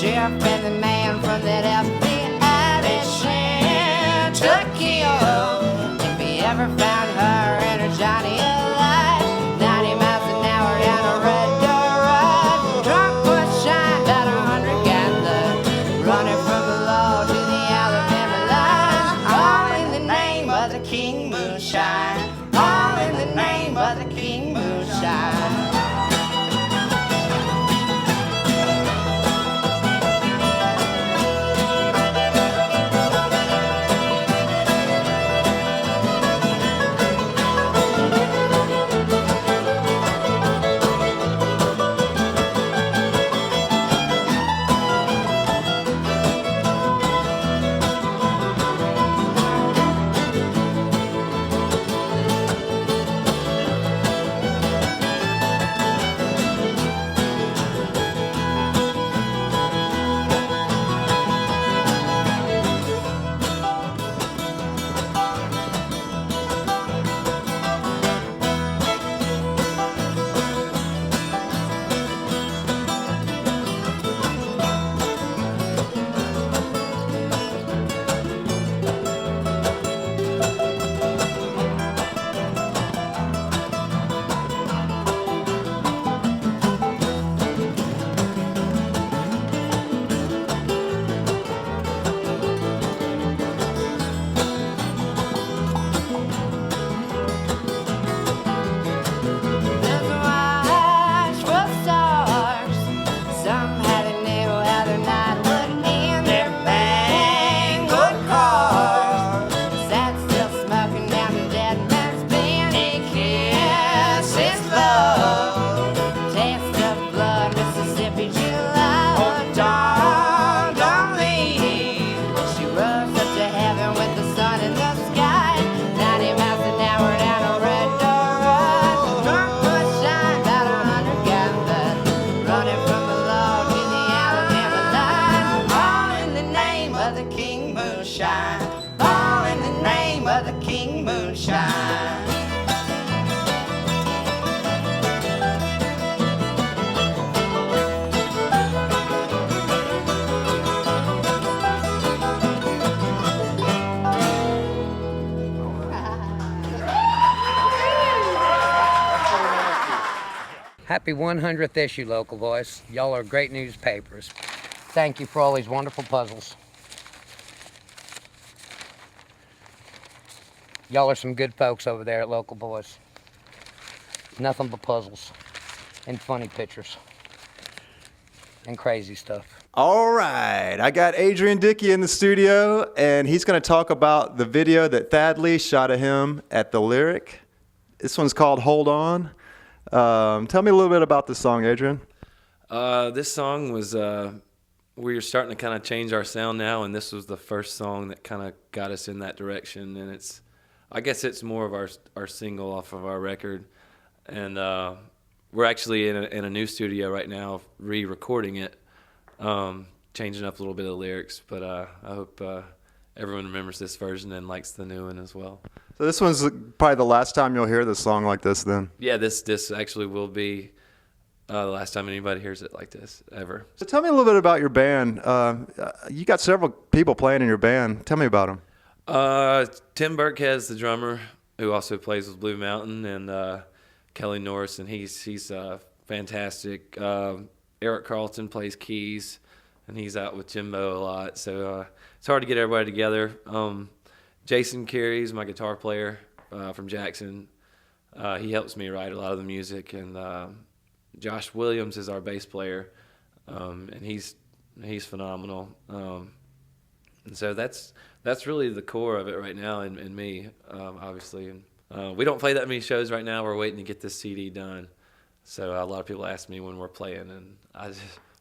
S7: Sheriff and the man from
S11: of the King Moonshine. All in the name of the King Moonshine.
S13: Happy 100th issue, Local Voice. Y'all are great newspapers. Thank you for all these wonderful puzzles. Y'all are some good folks over there at Local Voice. Nothing but puzzles and funny pictures and crazy stuff.
S14: All right, I got Adrian Dickey in the studio, and he's going to talk about the video that Thad Lee shot of him at the Lyric. This one's called Hold On. Tell me a little bit about this song, Adrian.
S5: This song was, we're starting to kind of change our sound now, and this was the first song that kind of got us in that direction, and I guess it's more of our single off of our record, and we're actually in a new studio right now, re-recording it, changing up a little bit of the lyrics, but I hope everyone remembers this version and likes the new one as well.
S14: So this one's probably the last time you'll hear this song like this then?
S5: Yeah, this actually will be the last time anybody hears it like this, ever.
S14: So tell me a little bit about your band. You got several people playing in your band. Tell me about them.
S5: Tim Burkhead's the drummer, who also plays with Blue Mountain, and Kelly Norris, and he's fantastic. Eric Carlton plays keys, and he's out with Jimbo a lot, so it's hard to get everybody together. Jason Carey's my guitar player from Jackson. He helps me write a lot of the music, and Josh Williams is our bass player, and he's phenomenal. And so that's really the core of it right now, and me, obviously. And we don't play that many shows right now. We're waiting to get this CD done. So a lot of people ask me when we're playing, and I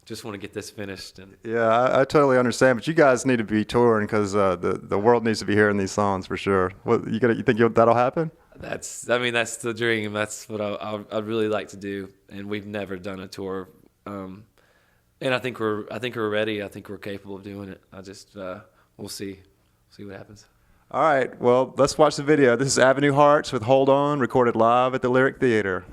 S5: just want to get this finished. And
S14: yeah, I totally understand, but you guys need to be touring because the world needs to be hearing these songs for sure. What you think that'll happen?
S5: That's the dream. That's what I'd really like to do, and we've never done a tour. And I think we're ready. I think we're capable of doing it. We'll see what happens.
S14: All right, well, let's watch the video. This is Avenue Hearts with Hold On, recorded live at the Lyric Theater.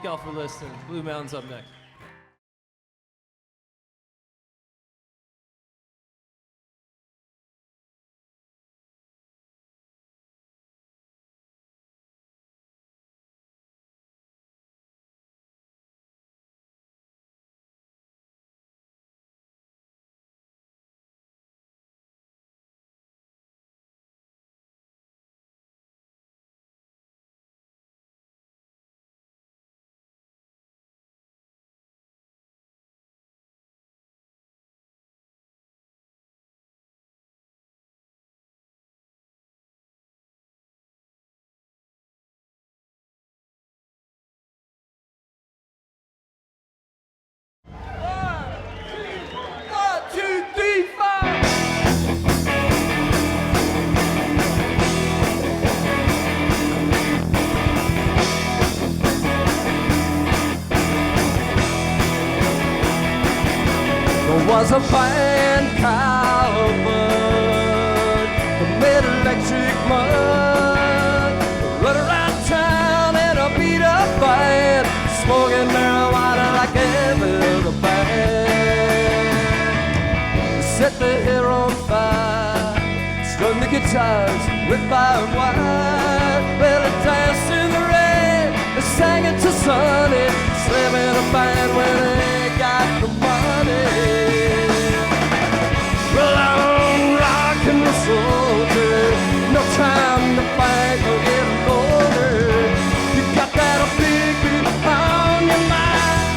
S15: Thank y'all for listening. Blue Mountain's up next.
S16: Was a fine cowbird that made electric mud, run around town in a beat up band, smoking marijuana like every other band. Set the hair on fire, strung the guitars with fire and wire. Well, it danced in the rain, they sang it to Sunny, slamming a band when they got the money. Well, I'm rockin' the soldier, no time to fight or get older. You got that big beat on your mind.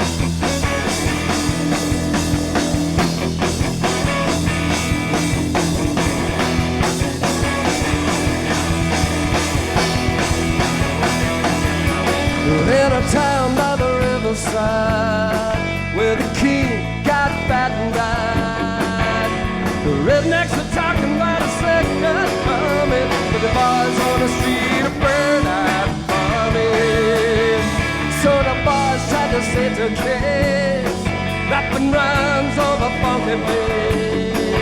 S16: In a town by the riverside, where the king got fat and died. The rednecks are talking about a second coming, but the boys on the street are burned out farming. So the boys tried to set the case, rapping rhymes on the funky bass.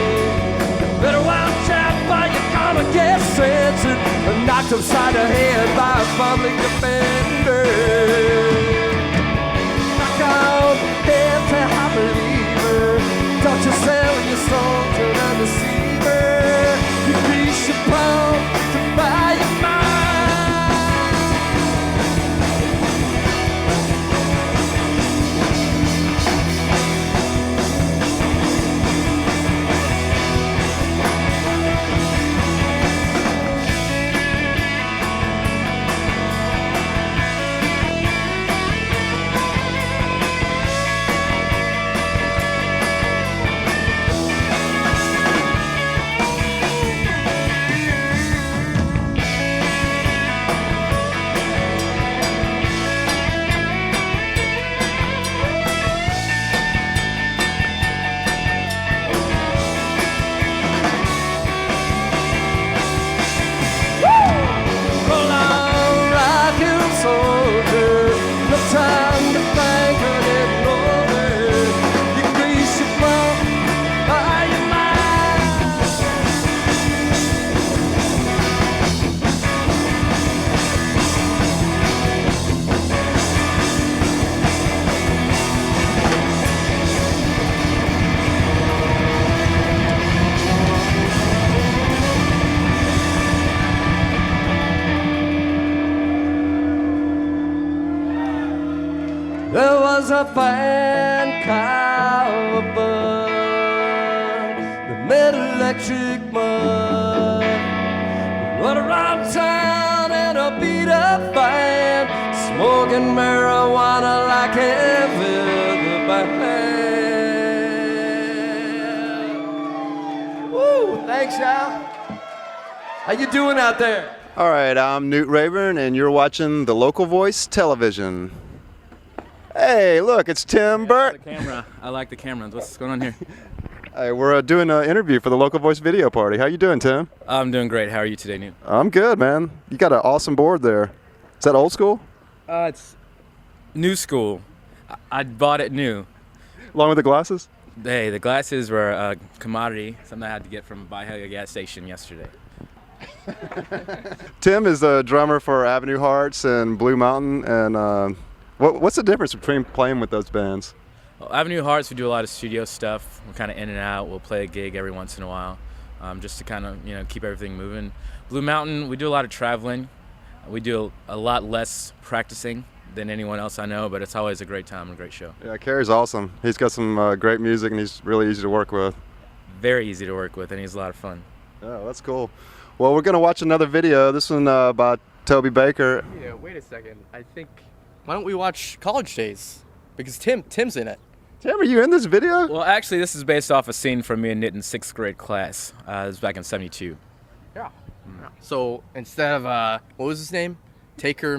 S16: Better watch out, boy, you're gonna get censored, or knocked upside the head by a public defender. Knock on head to high believer, don't you sell your soul to the deceiver. You grease your palm to buy your There was a fine cowbird that made electric mud, run around town in a beat up band, smoking marijuana like every other band. Woo! Thanks, y'all. How you doing out there?
S14: All right, I'm Newt Rayburn, and you're watching The Local Voice Television. Hey, look, it's Tim Burke.
S18: I like the camera. What's going on here?
S14: Hey, we're doing an interview for the Local Voice video party. How you doing, Tim?
S18: I'm doing great. How are you today, Newt?
S14: I'm good, man. You got an awesome board there. Is that old school?
S18: It's new school. I bought it new.
S14: Along with the glasses?
S18: Hey, the glasses were a commodity, something I had to get from Byhalia gas station yesterday.
S14: Tim is the drummer for Avenue Hearts and Blue Mountain, and What's the difference between playing with those bands?
S18: Well, Avenue Hearts, we do a lot of studio stuff. We're kind of in and out. We'll play a gig every once in a while, just to kind of keep everything moving. Blue Mountain, we do a lot of traveling. We do a lot less practicing than anyone else I know, but it's always a great time and a great show.
S14: Yeah, Kerry's awesome. He's got some great music, and he's really easy to work with.
S18: Very easy to work with, and he's a lot of fun.
S14: Yeah, that's cool. Well, we're going to watch another video. This one by Tobie Baker.
S2: Yeah, wait a second. I think, why don't we watch College Days? Because Tim's in it.
S14: Tim, are you in this video?
S18: Well, actually, this is based off a scene from me and Nitin's 6th grade class. It was back in '72.
S2: Yeah. So instead of, what was his name? Taker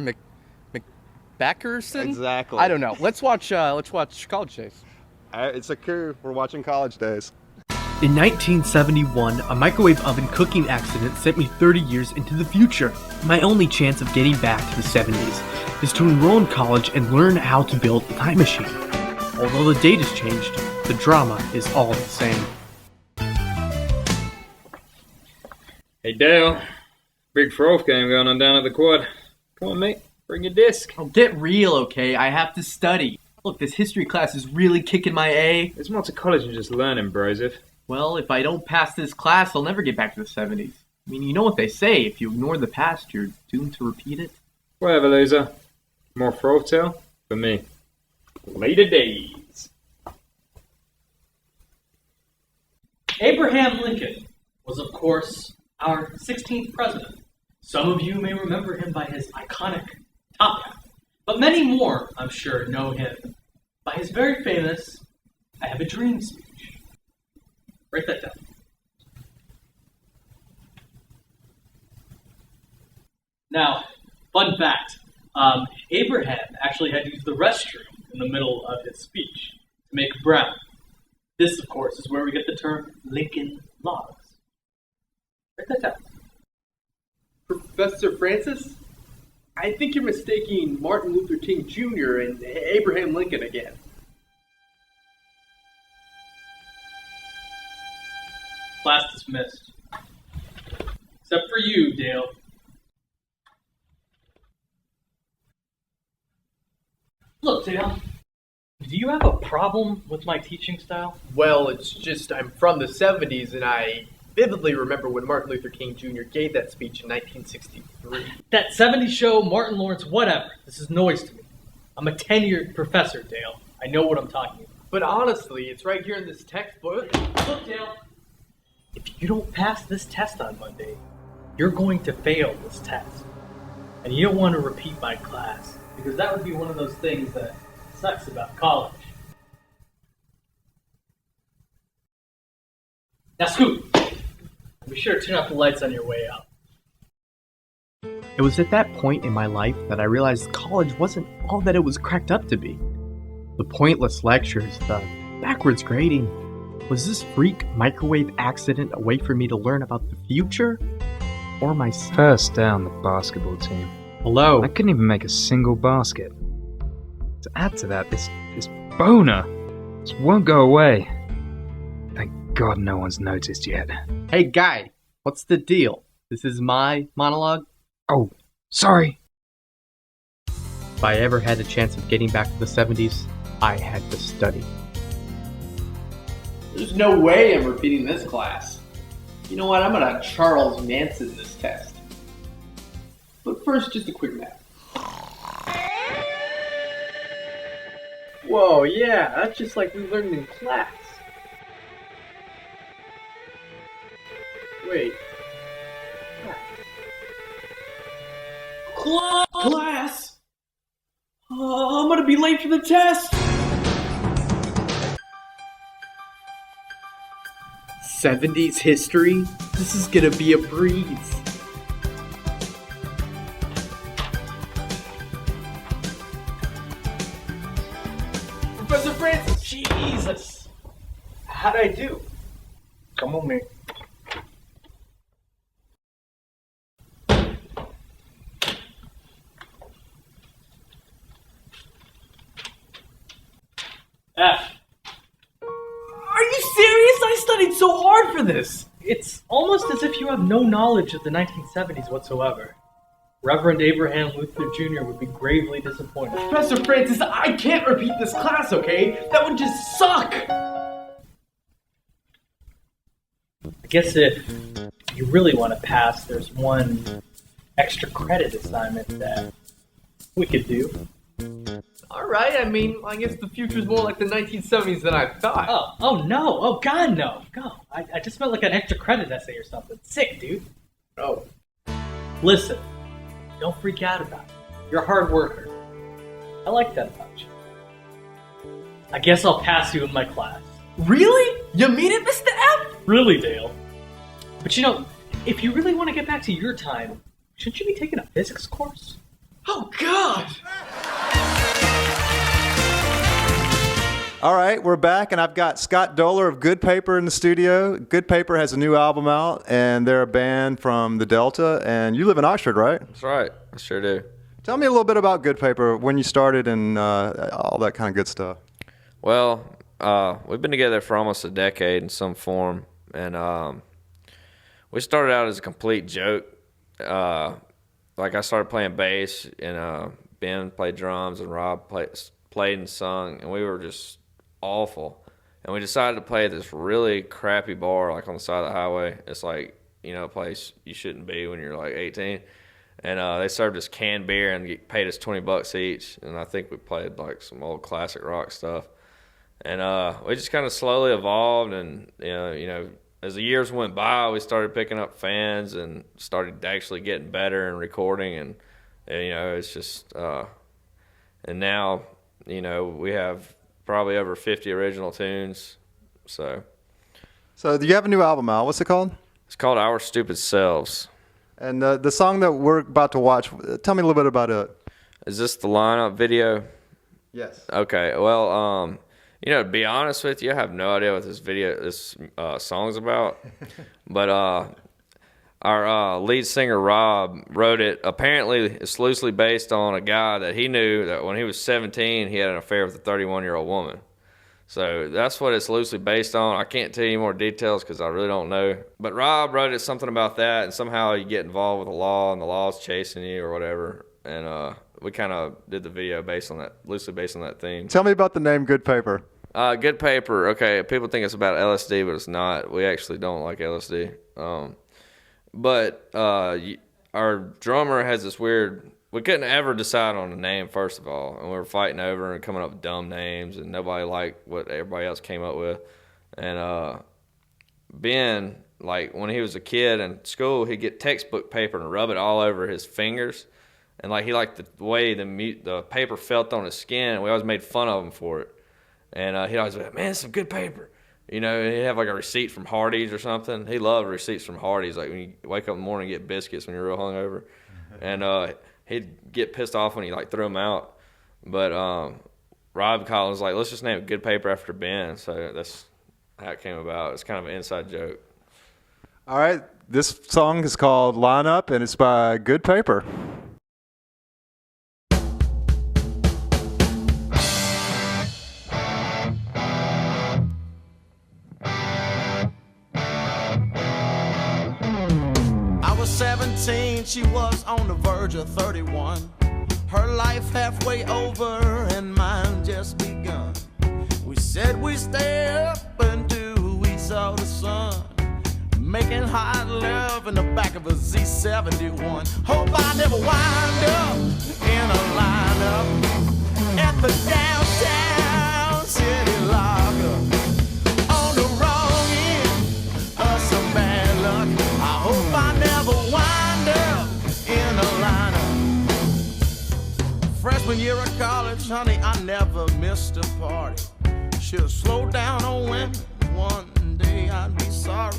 S2: McBackerson?
S14: Exactly.
S2: I don't know. Let's watch College Days.
S14: It's a coup. We're watching College Days.
S3: In 1971, a microwave oven cooking accident sent me 30 years into the future. My only chance of getting back to the 70s is to enroll in college and learn how to build a time machine. Although the date has changed, the drama is all the same.
S17: Hey Dale, big froth game going on down at the quad. Come on mate, bring your disc.
S3: Oh, get real, okay? I have to study. Look, this history class is really kicking my A.
S17: There's more to college than just learning, Broseph.
S3: Well, if I don't pass this class, I'll never get back to the 70s. I mean, you know what they say, if you ignore the past, you're doomed to repeat it.
S17: Whatever, loser. More froth tale for me. Later days.
S3: Abraham Lincoln was, of course, our 16th president. Some of you may remember him by his iconic top hat, but many more, I'm sure, know him by his very famous I Have a Dream speech. Write that down. Now, fun fact, Abraham actually had to use the restroom in the middle of his speech to make brown. This, of course, is where we get the term Lincoln Logs. Write that down.
S2: Professor Francis? I think you're mistaking Martin Luther King Jr. and Abraham Lincoln again.
S3: Class dismissed. Except for you, Dale. Look, Dale, do you have a problem with my teaching style?
S2: Well, it's just I'm from the 70s and I vividly remember when Martin Luther King Jr. gave that speech in 1963.
S3: That 70s show, Martin Lawrence, whatever. This is noise to me. I'm a tenured professor, Dale. I know what I'm talking about.
S2: But honestly, it's right here in this textbook.
S3: Look, Dale, if you don't pass this test on Monday, you're going to fail this test. And you don't want to repeat my class, because that would be one of those things that sucks about college. Now, Scoot, be sure to turn off the lights on your way out. It was at that point in my life that I realized college wasn't all that it was cracked up to be. The pointless lectures, the backwards grading. Was this freak microwave accident a way for me to learn about the future? Or myself?
S19: First down the basketball team.
S3: Hello?
S19: I couldn't even make a single basket. To add to that, this boner just won't go away. Thank God no one's noticed yet.
S3: Hey guy, what's the deal? This is my monologue?
S19: Oh, sorry.
S3: If I ever had a chance of getting back to the 70s, I had to study.
S2: There's no way I'm repeating this class. You know what, I'm gonna Charles Manson this test. But first, just a quick math. Whoa, yeah, that's just like we learned in class. Wait. Class! I'm gonna be late for the test! 70s history? This is gonna be a breeze. Professor Francis! Jesus! How'd I do?
S21: Come on, man.
S3: F. Are you serious? I studied so hard for this. It's almost as if you have no knowledge of the 1970s whatsoever.
S1: Reverend Abraham Luther Jr. would be gravely disappointed.
S3: Professor Francis, I can't repeat this class, okay? That would just suck!
S1: I guess if you really want to pass, there's one extra credit assignment that we could do.
S3: Alright, I mean, I guess the future's more like the 1970s than I thought.
S1: Oh no. Oh, God, no. I just meant like an extra credit essay or something. Sick, dude.
S3: Oh.
S1: Listen, don't freak out about it. You're a hard worker. I like that about you. I guess I'll pass you in my class.
S3: Really? You mean it, Mr. M?
S1: Really, Dale. But you know, if you really want to get back to your time, shouldn't you be taking a physics course?
S3: Oh, God!
S14: All right, we're back, and I've got Scott Doler of Good Paper in the studio. Good Paper has a new album out, and they're a band from the Delta, and you live in Oxford, right?
S9: That's right, I sure do.
S14: Tell me a little bit about Good Paper, when you started, and all that kind of good stuff.
S9: Well, we've been together for almost a decade in some form, and we started out as a complete joke. Like I started playing bass, and Ben played drums, and Rob played and sung, and we were just awful. And we decided to play at this really crappy bar, like on the side of the highway. It's like, you know, a place you shouldn't be when you're like 18. And they served us canned beer and paid us $20 each. And I think we played like some old classic rock stuff. And we just kind of slowly evolved. And you know, as the years went by, we started picking up fans and started actually getting better and recording. And you know, it's just and now, you know, we have probably over 50 original tunes. So
S14: do you have a new album out? What's it called?
S9: It's called Our Stupid Selves.
S14: And the song that we're about to watch, tell me a little bit about it.
S9: Is this the lineup video?
S14: Yes.
S9: Okay. Well, you know, to be honest with you, I have no idea what this song's about. But our lead singer, Rob, wrote it. Apparently, it's loosely based on a guy that he knew that when he was 17, he had an affair with a 31-year-old woman. So that's what it's loosely based on. I can't tell you more details because I really don't know. But Rob wrote it something about that, and somehow you get involved with the law, and the law's chasing you or whatever. And we kind of did the video loosely based on that theme.
S14: Tell me about the name Good Paper.
S9: Good Paper. Okay, people think it's about LSD, but it's not. We actually don't like LSD. But our drummer has this weird... We couldn't ever decide on a name, first of all, and we were fighting over and coming up with dumb names, and nobody liked what everybody else came up with. And Ben, like, when he was a kid in school, he'd get textbook paper and rub it all over his fingers. And, like, he liked the way the paper felt on his skin, and we always made fun of him for it. And he'd always be like, man, it's some good paper. You know, and he'd have like a receipt from Hardee's or something. He loved receipts from Hardee's, like when you wake up in the morning and get biscuits when you're real hungover. And he'd get pissed off when he like threw them out. But Rob Collins was like, let's just name it Good Paper after Ben. So that's how it came about. It's kind of an inside joke.
S14: All right, this song is called Line Up, and it's by Good Paper.
S12: I was 17, she was on the verge of 31. Her life halfway over and mine just begun. We said we'd stay up until we saw the sun, making hot love in the back of a Z71. Hope I never wind up in a lineup at the downtown city locker. On the wrong end of some bad luck. I hope I never wind up in a lineup. Freshman year of college, honey, I never missed a party. Should've slowed down on women, one day I'd be sorry.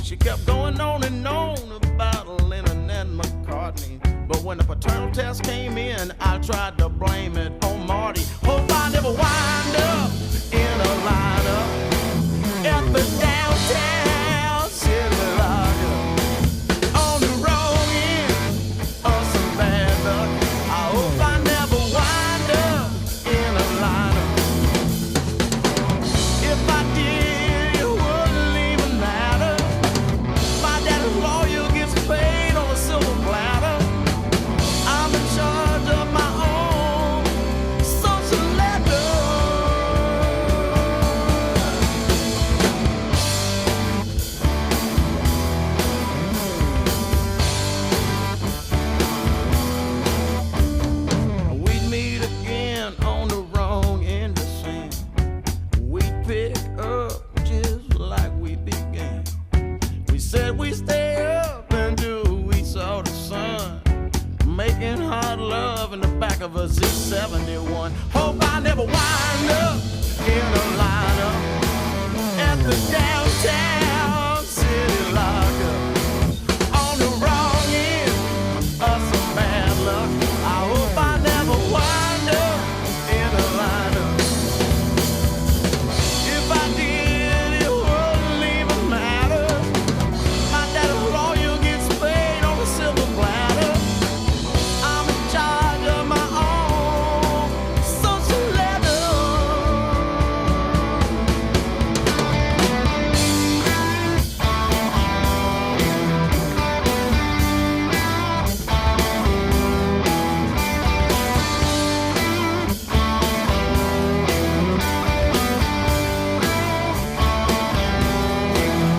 S12: She kept going on and on about Lennon and McCartney. But when the paternal test came in, I tried to blame it on Marty. Hope I never wind up in a lineup at the downtown city locker. On the wrong end of some bad luck. I hope I never wind up in a lineup. If I did, it wouldn't even matter. My daddy's lawyer gets paid on a silver platter. back of a 671. Hope I never wind up in a lineup at the downtown city lockup on the wrong end of some bad luck. I hope I never wind up in a lineup. If I did, it wouldn't even matter. My daddy's lawyer gets paid on a silver platter. I'm in charge of my own social ladder.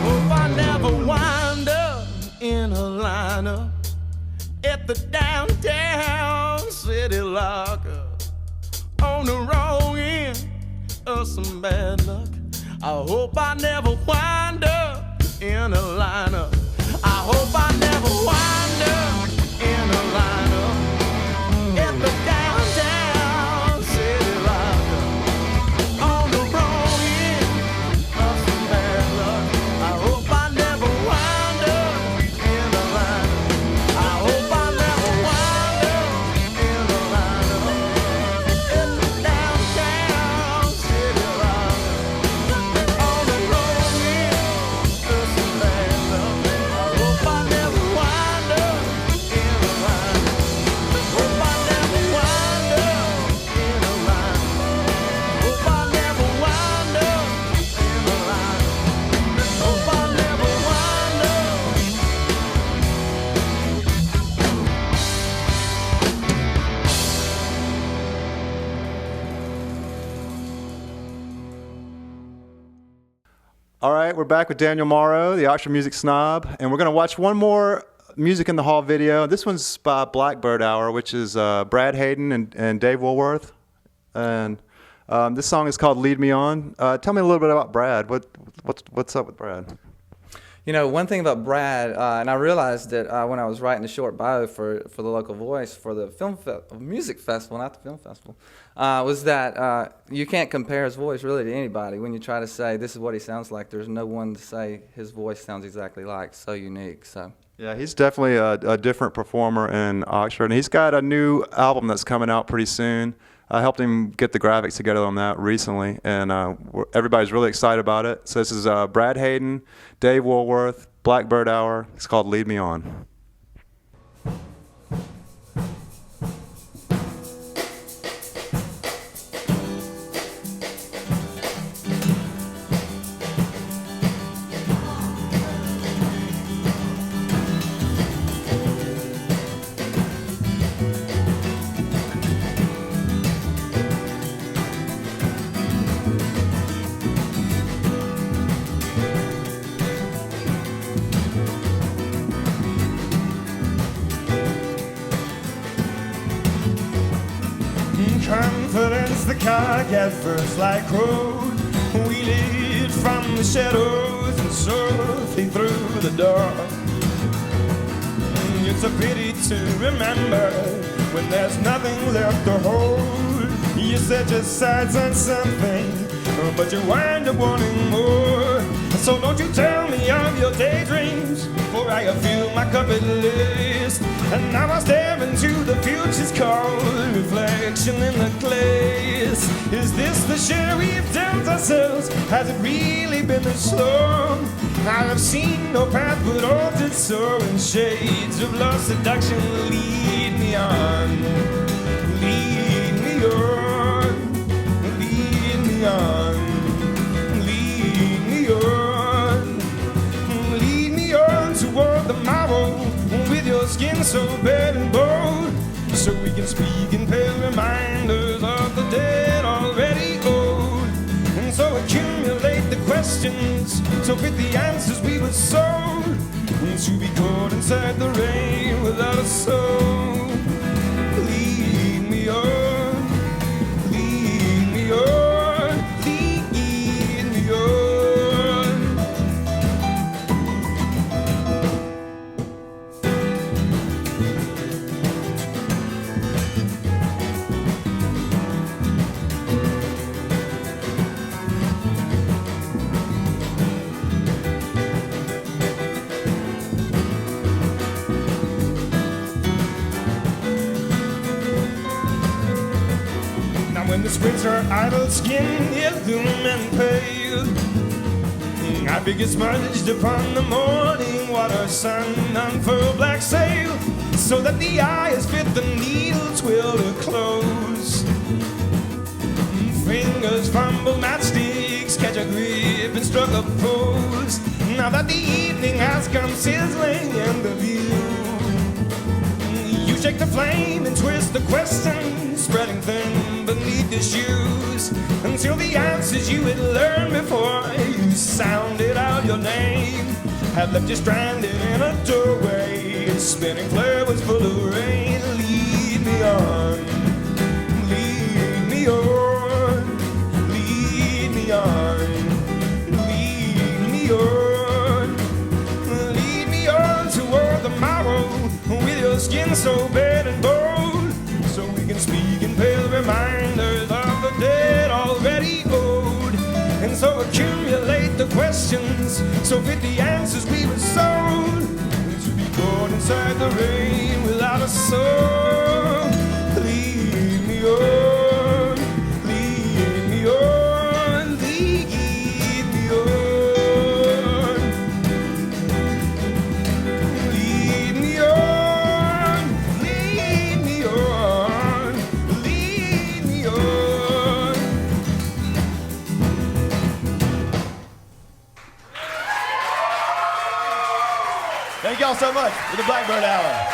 S12: Hope I never wind up in a lineup at the downtown city lockup on the wrong end of some bad luck. I hope I never wind up in a lineup. I hope I never wind up in a lineup at the downtown city lockup on the wrong end of some bad luck. I hope I never wind up in a lineup. I hope I never wind up in a lineup at the downtown city lockup on the wrong end of some bad luck. I hope I never wind up in a lineup. Hope I never wind up in a lineup. Hope I never wind up in a lineup. Hope I never wind up.
S14: All right, we're back with Daniel Morrow, the Oxford Music Snob, and we're going to watch one more Music in the Hall video. This one's by Blackbird Hour, which is Brad Hayden and Dave Woolworth. And this song is called Lead Me On. Tell me a little bit about Brad. What's up with Brad?
S8: You know, one thing about Brad, and I realized it when I was writing a short bio for the local voice for the music festival, not the film festival, was that you can't compare his voice really to anybody. When you try to say this is what he sounds like, there's no one to say his voice sounds exactly like. So unique. So
S14: Yeah, he's definitely a different performer in Oxford, and he's got a new album that's coming out pretty soon. I helped him get the graphics together on that recently, and everybody's really excited about it. So this is Brad Hayden, Dave Woolworth, Blackbird Hour. It's called Lead Me On.
S4: Confidence, the carcass first like road. We lead from the shadows and softly through the door. It's a pity to remember when there's nothing left to hold. You set your sights on something, but you wind up wanting more. So don't you tell me of your daydreams, for I have filled my cup at least. And now I stare into the future's cold reflection in the glass. Is this the share we've dealt ourselves? Has it really been this long? I have seen no path but altered soaring shades of lost seduction. Lead me on, lead me on, lead me on, lead me on, lead me on toward the morrow with your skin so bare and bold, so we can speak in pale reminders of the dead already old. And so accumulate the questions, so with the answers we were sold, to be caught inside the rain without a soul. Lead me on, lead me on, lead me on. Which her idle skin is dim and pale. I figure smudged upon the morning water sun, unfurl black sail, so that the eyes fit the needles will close. Fingers fumble matchsticks, catch a grip and struck a pose. Now that the evening has come sizzling in the view, you shake the flame and twist the question, spreading thin beneath the shoes, until the answers you had learned before you sounded out your name have left you stranded in a doorway. Spinning flare was full of rain. Lead me on, lead me on, lead me on, lead me on, lead me on toward the morrow, with your skin so bare and bold, so we can speak in pale reminders of the dead already owed. And so accumulate the questions, so fit the answers we were sold, to be caught inside the rain without a soul. Lead me on, lead me on, lead me on, lead me on, lead me on, lead me on.
S14: Thank y'all so much for the Blackbird Hour.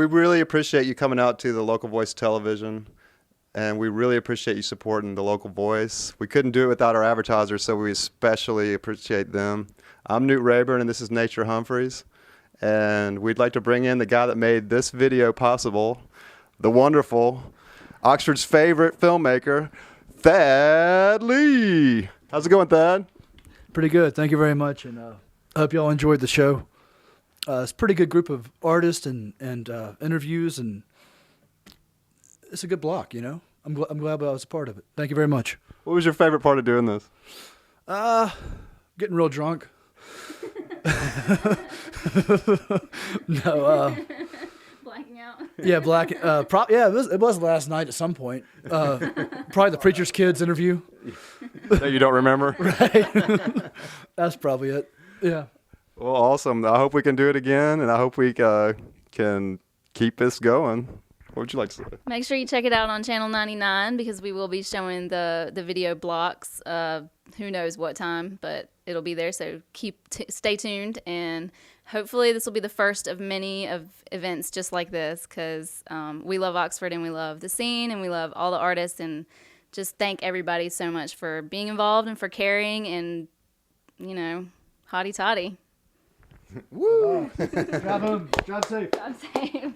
S14: we really appreciate you coming out to the Local Voice Television, and we really appreciate you supporting the Local Voice. We couldn't do it without our advertisers, so we especially appreciate them. I'm Newt Rayburn, and this is Nature Humphries, and we'd like to bring in the guy that made this video possible, the wonderful Oxford's favorite filmmaker, Thad Lee. How's it going, Thad?
S6: Pretty good. Thank you very much, and I hope you all enjoyed the show. It's a pretty good group of artists and interviews, and it's a good block, you know. I'm glad I was a part of it. Thank you very much.
S14: What was your favorite part of doing this?
S6: Getting real drunk. No.
S24: Blacking out.
S6: Yeah, it was last night at some point. Probably the Preacher's Kids interview.
S14: That you don't remember?
S6: Right. That's probably it. Yeah.
S14: Well, awesome. I hope we can do it again, and I hope we can keep this going. What would you like to say?
S24: Make sure you check it out on Channel 99 because we will be showing the video blocks. Who knows what time, but it'll be there. So stay tuned, and hopefully this will be the first of many of events just like this because we love Oxford and we love the scene and we love all the artists, and just thank everybody so much for being involved and for caring and, you know, hotty toddy.
S6: Woo! Drive home. Drive safe.
S24: Drive safe.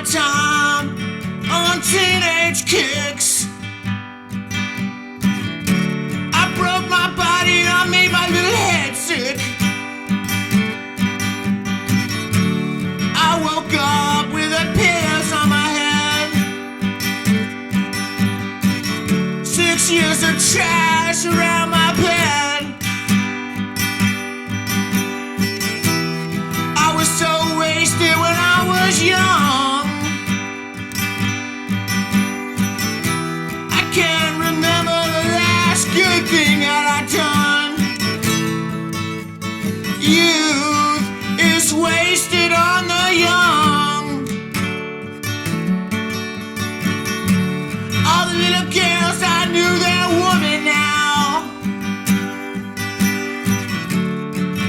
S12: Time on teenage kicks. I broke my body and I made my little head sick. I woke up with a pierce on my head. 6 years of trash around my bed. I was so wasted when I was young. Can't remember the last good thing that I done. Youth is wasted on the young. All the little girls I knew, they're women now.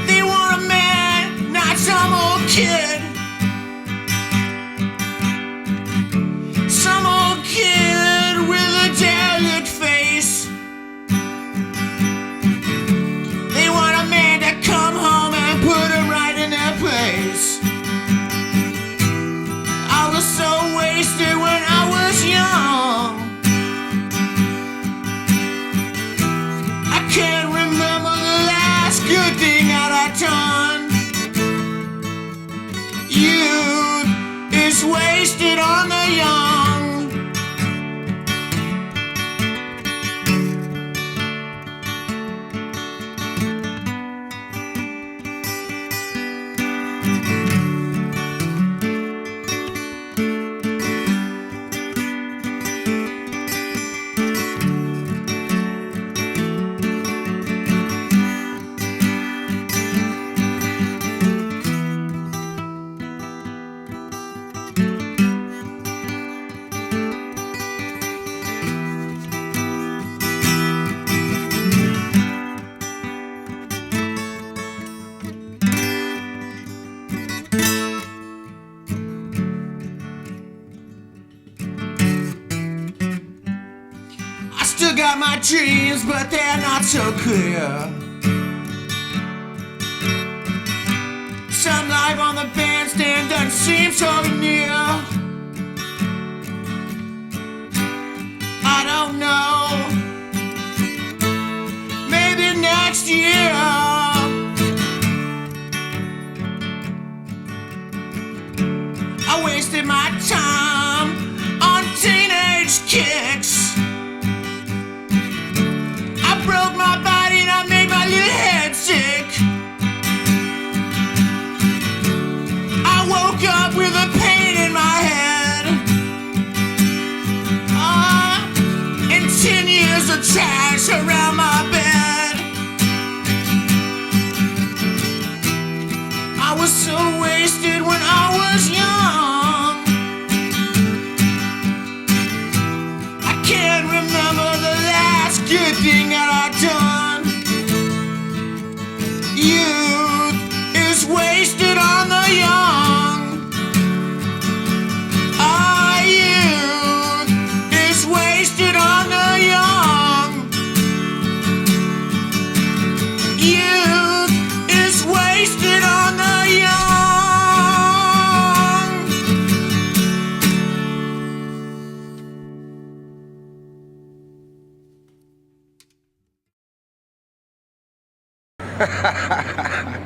S12: They want a man, not some old kid. Some old kid with a derelict face. They want a man to come home and put them right in their place. I was so wasted when I was young. I can't remember the last good thing that I done. Youth is wasted on the young. Got my dreams, but they're not so clear. Some life on the bandstand doesn't seem so near. I don't know. Maybe next year of trash around my bed. I was so wasted when I was young. I can't remember the last good thing that I've done. Youth is wasted on the young. Youth is wasted on the young. Youth is wasted on the young.